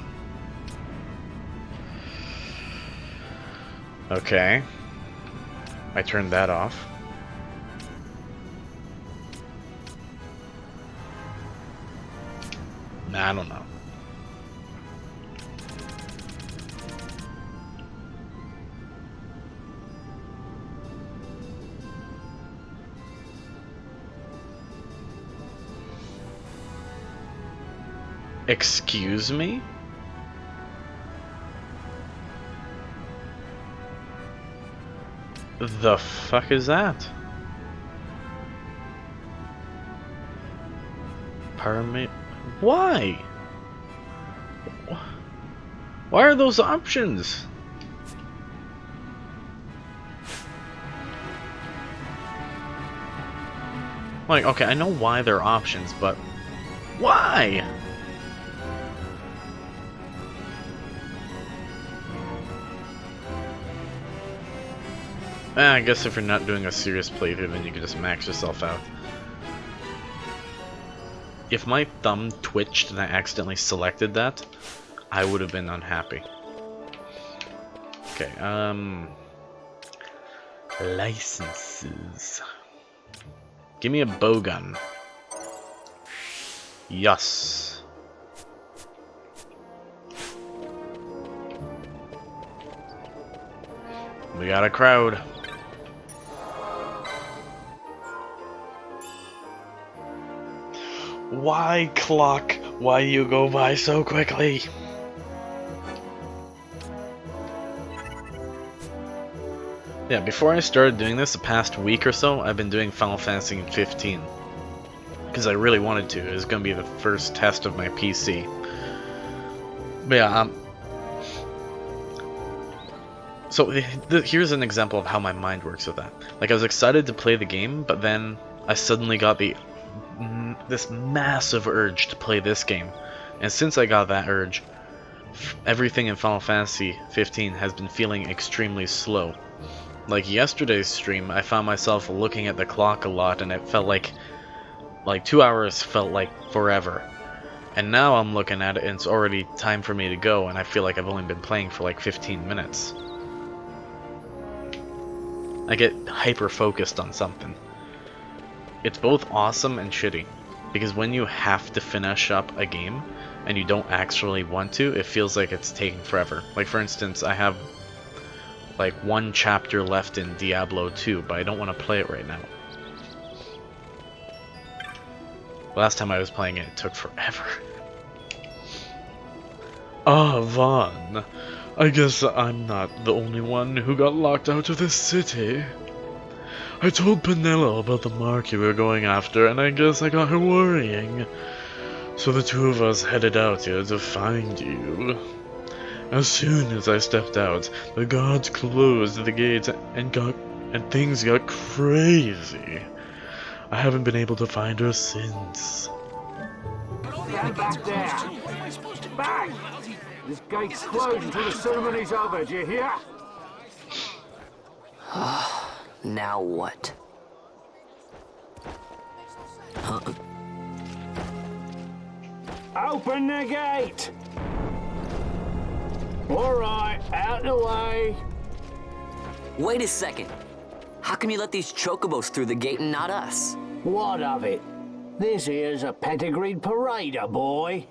Okay. I turned that off. Nah, I don't know. Excuse me? The fuck is that? Permit? Why? Why are those options? Like, okay, I know why they're options, but why? I guess if you're not doing a serious playthrough, then you can just max yourself out. If my thumb twitched and I accidentally selected that, I would have been unhappy. Okay, licenses. Give me a bowgun. Yes. We got a crowd. Why, clock? Why you go by so quickly? Yeah, before I started doing this, the past week or so, I've been doing Final Fantasy 15. because I really wanted to. It was going to be the first test of my PC. But yeah, so here's an example of how my mind works with that. Like, I was excited to play the game, but then I suddenly got this massive urge to play this game. And since I got that urge, everything in Final Fantasy 15 has been feeling extremely slow. Like yesterday's stream, I found myself looking at the clock a lot, and it felt like 2 hours felt like forever. And now I'm looking at it and it's already time for me to go, and I feel like I've only been playing for like 15 minutes. I get hyper-focused on something. It's both awesome and shitty, because when you have to finish up a game, and you don't actually want to, it feels like it's taking forever. Like, for instance, I have like 1 chapter left in Diablo 2, but I don't want to play it right now. Last time I was playing it, it took forever. Ah, Vaughn. I guess I'm not the only one who got locked out of this city. I told Penelo about the mark you were going after, and I guess I got her worrying. So the two of us headed out here to find you. As soon as I stepped out, the guards closed the gates and things got crazy. I haven't been able to find her since. Stand back there! Back! This gate's closed until the ceremony's over, do you hear? Now what? Huh? Open the gate! Alright, out the way! Wait a second! How come you let these chocobos through the gate and not us? What of it? This here's a pedigreed parader, boy.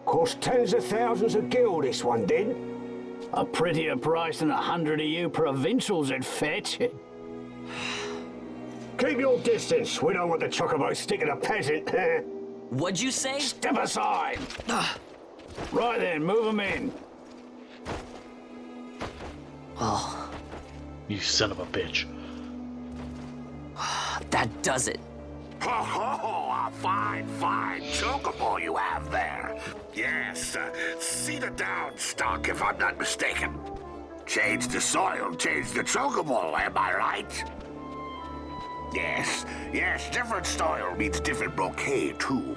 Cost tens of thousands of gil, this one did. A prettier price than 100 of you provincials would fetch. Keep your distance. We don't want the chocobo sticking a peasant. What'd you say? Step aside. Right then, move them in. Oh. You son of a bitch. That does it. Ho ho! A fine chocobo you have there. Yes, cedar down stock if I'm not mistaken. Change the soil, change the chocobo, am I right? Yes, different soil means different bouquet too.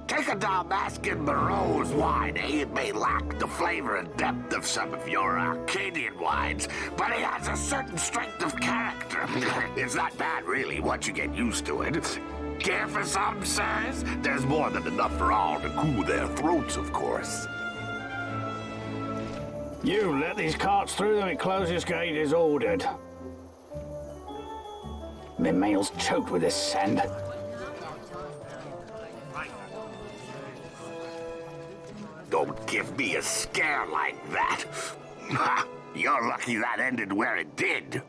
Take a Dalmascan Barrow's wine, eh? It may lack the flavor and depth of some of your Arcadian wines, but it has a certain strength of character. It's not bad, really, once you get used to it. Care for some, sirs? There's more than enough for all to cool their throats, of course. You let these carts through when the closest gate is ordered. My mail's choked with this sand. Don't give me a scare like that. You're lucky that ended where it did.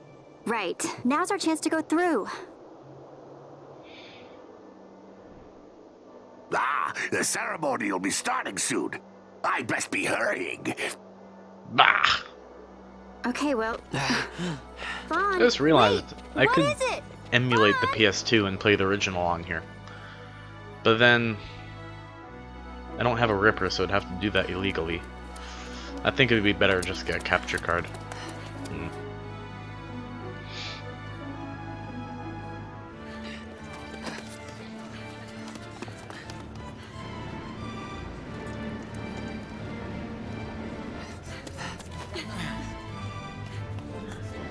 Right. Now's our chance to go through. The ceremony will be starting soon. I'd best be hurrying. Bah! Okay, well... Vaughn, I just realized I could is it? emulate the PS2 and play the original on here. But then I don't have a ripper, so I'd have to do that illegally. I think it would be better to just get a capture card.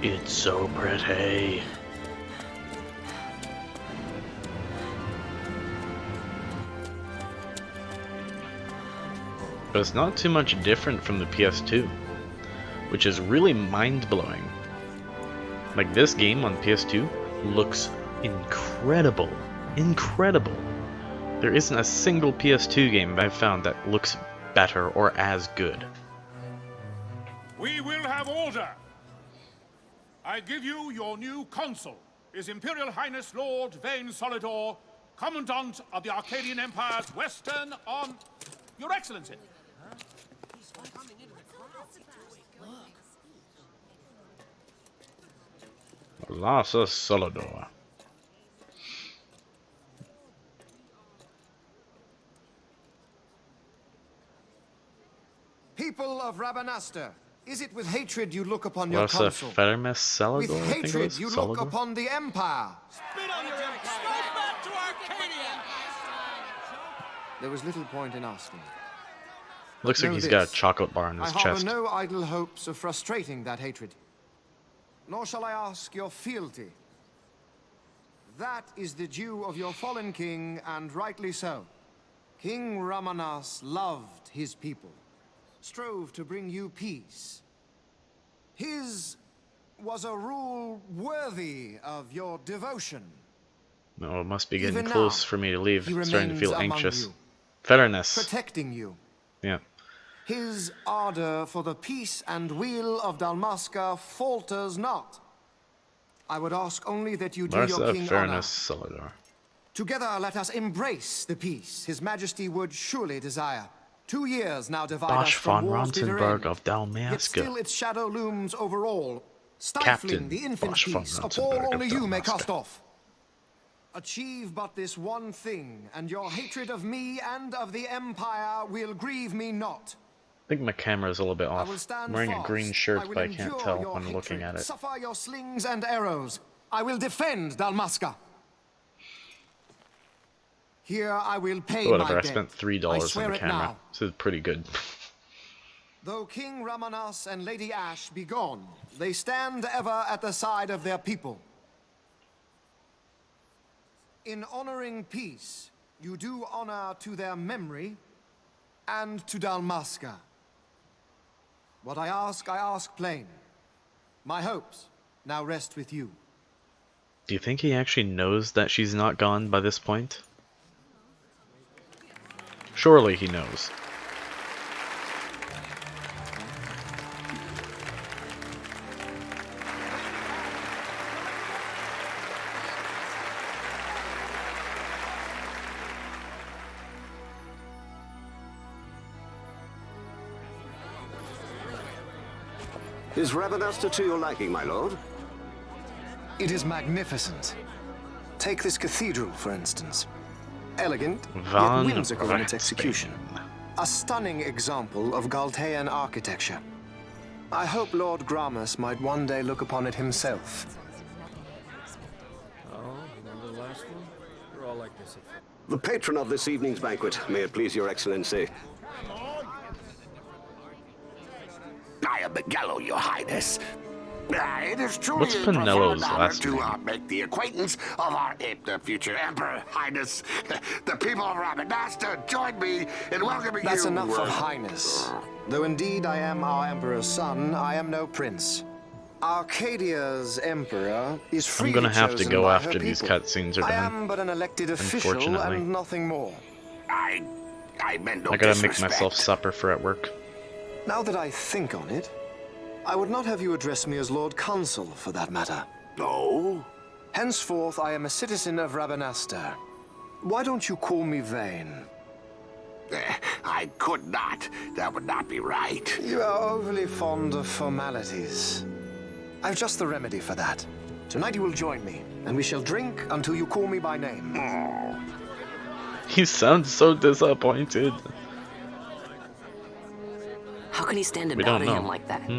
It's so pretty. But it's not too much different from the PS2, which is really mind-blowing. Like, this game on PS2 looks incredible. Incredible. There isn't a single PS2 game I've found that looks better or as good. We will have order. I give you your new consul, His Imperial Highness Lord Vane Solidor, Commandant of the Arcadian Empire's Western on... Your Excellency. Lassa Solidor. of Rabanastre, is it with hatred you look upon your What's a consul? Fermis Celador? With I think it hatred was you Celador? look upon the Empire. Spit on your empire! Straight back to Arcadia! There was little point in asking. Looks like Know he's got a this, chocolate bar in his I harbor chest. no idle hopes of frustrating that hatred. Nor shall I ask your fealty. That is the due of your fallen king, and rightly so. King Ramanas loved his people, strove to bring you peace. His was a rule worthy of your devotion. No, it must be getting Even close now, for me to leave. he I'm starting to feel remains among anxious. you, Fairness. protecting you. Yeah. His ardor for the peace and weal of Dalmasca falters not. I would ask only that you do Where's your the king Fairness honor. Celador? Together let us embrace the peace His Majesty would surely desire. 2 years now divide us Bosch from von war's bitter Ronsenberg end. of Yet still Dalmasca. its shadow looms over all, stifling Captain the infant Bosch von peace, a Ronsenberg pall of only you may Dalmasca. cast off. Achieve but this one thing, and your hatred of me and of the Empire will grieve me not. I think my camera's a little bit I will off. stand I'm wearing a fast. green shirt, I will but I can't endure tell your when looking hatred. at it. Suffer your slings and arrows. I will defend Dalmasca. Here I will pay Whatever, my I debt. spent $3 I on swear the it camera. now. This is pretty good. Though King Ramanas and Lady Ash be gone, they stand ever at the side of their people. In honoring peace, you do honor to their memory and to Dalmasca. What I ask plain. My hopes now rest with you. Do you think he actually knows that she's not gone by this point? Surely he knows. Is Rabanastre to your liking, my lord? It is magnificent. Take this cathedral, for instance. Elegant, Van yet whimsical in its Ratsbane. execution. A stunning example of Galtean architecture. I hope Lord Gramus might one day look upon it himself. Oh, remember the last one? We're all like this. The patron of this evening's banquet, may it please your excellency. I am Miguel, your highness. It is truly What's a profound Pinello's honor last to name? make the acquaintance of our future emperor, highness. The people of Rabanastre join me in welcoming you. That's enough of highness. Though indeed I am our emperor's son, I am no prince. Arcadia's emperor is I'm freely gonna have to chosen go by her after these people. cutscenes are I done. am but an elected official Unfortunately. and nothing more. I meant no I gotta make disrespect. myself supper for at work. Now that I think on it, I would not have you address me as Lord Consul, for that matter. No? Henceforth, I am a citizen of Rabanastre. Why don't you call me Vane? I could not. That would not be right. You are overly fond of formalities. I've just the remedy for that. Tonight you will join me, and we shall drink until you call me by name. He sounds so disappointed. How can he stand to We bow don't to know. him like that?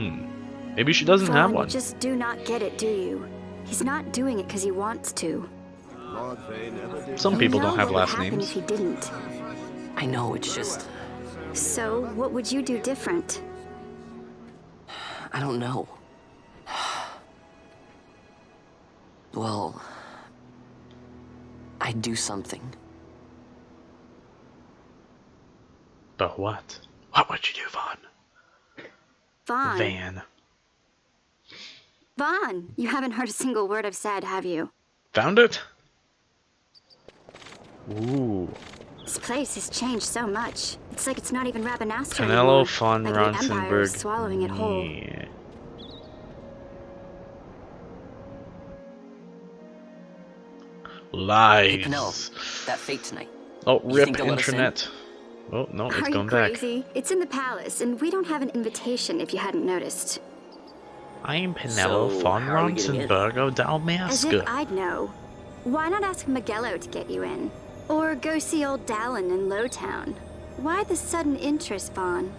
Maybe she doesn't have Vaughn, one. You just do not get it, do you? He's not doing it because he wants to. Some people You know don't have what last would happen names. if he didn't. I know, it's just... So, what would you do different? I don't know. Well... I'd do something. But what? What would you do, Vaughn? Vaughn. Van. Vaughn, you haven't heard a single word I've said, have you? Found it? Ooh. This place has changed so much. It's like it's not even Rabanastre Pinello anymore. von Like the Empire is Ronsenberg. swallowing it whole. Yeah. Hey, Pinello, Lies. that fate tonight. Oh, You rip think they'll let us in? internet. Oh, no, it's Are you going back. crazy? It's in the palace, and we don't have an invitation if you hadn't noticed. I'm Pinello So, von how are we getting in? Ronsenberg of As if Dalmasca. I'd know. Why not ask Magello to get you in? Or go see old Dallin in Lowtown? Why the sudden interest, Vaughn?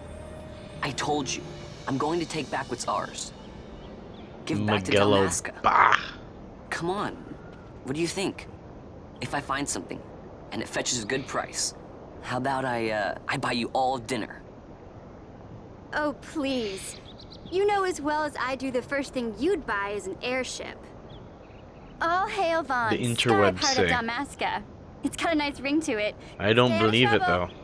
I told you, I'm going to take back what's ours. Give back to Magello. Dalmasca. Bah. Come on. What do you think? If I find something, and it fetches a good price, how about I buy you all dinner? Oh, please. You know as well as I do the first thing you'd buy is an airship. All hail Vaughn, The sky interwebs part say. of Dalmasca. It's got a nice ring to it. I don't Stay out of believe it, trouble. though.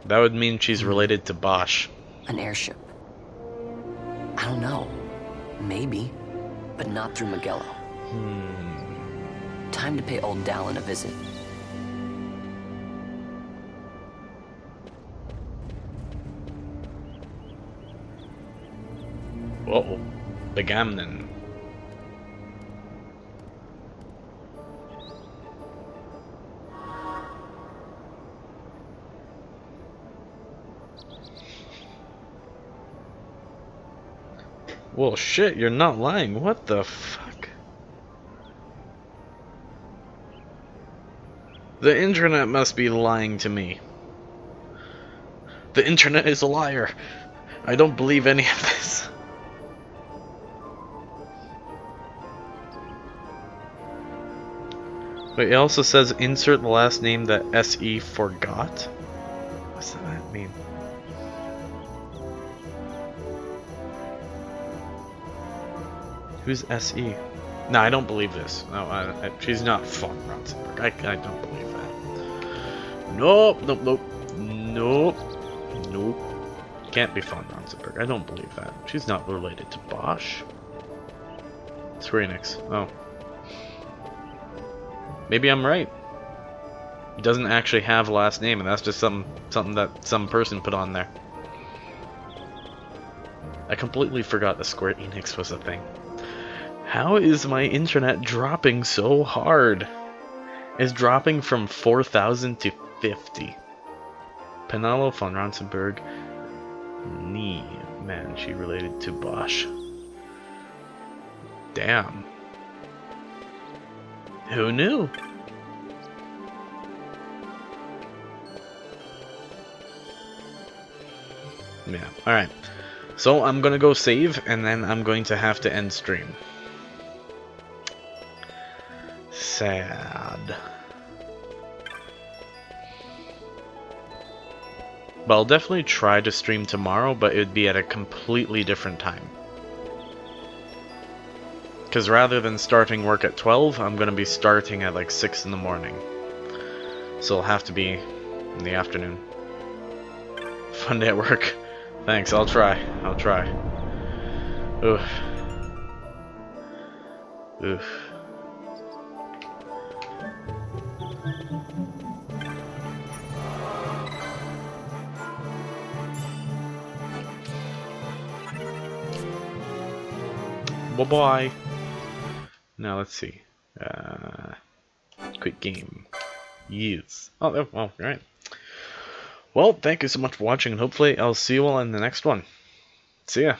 That would mean she's related to Bosch. An airship. I don't know. Maybe. But not through Magello. Time to pay old Dallin a visit. Uh-oh. Begamnon. Well, shit, you're not lying. What the fuck? The internet must be lying to me. The internet is a liar. I don't believe any of this. Wait, it also says insert the last name that SE forgot? What's that mean? Who's SE? No, I don't believe this. No, she's not von Ronsenberg. I don't believe that. Nope, nope, nope. Nope. Nope. Can't be von Ronsenberg. I don't believe that. She's not related to Bosch. Square Enix. Oh. Maybe I'm right. He doesn't actually have a last name, and that's just something that some person put on there. I completely forgot that Square Enix was a thing. How is my internet dropping so hard? It's dropping from 4,000 to 50. Penelo von Ronsenberg. Nee. Man, she related to Bosch. Damn. Who knew? Yeah, alright. So I'm gonna go save, and then I'm going to have to end stream. Sad. But I'll definitely try to stream tomorrow, but it would be at a completely different time. Because rather than starting work at 12, I'm going to be starting at like 6 in the morning. So it'll have to be in the afternoon. Fun day at work. Thanks, I'll try. I'll try. Oof. Oof. Bye-bye. Now let's see. Quick game. Yes. Oh, well, alright. Well, thank you so much for watching, and hopefully I'll see you all in the next one. See ya.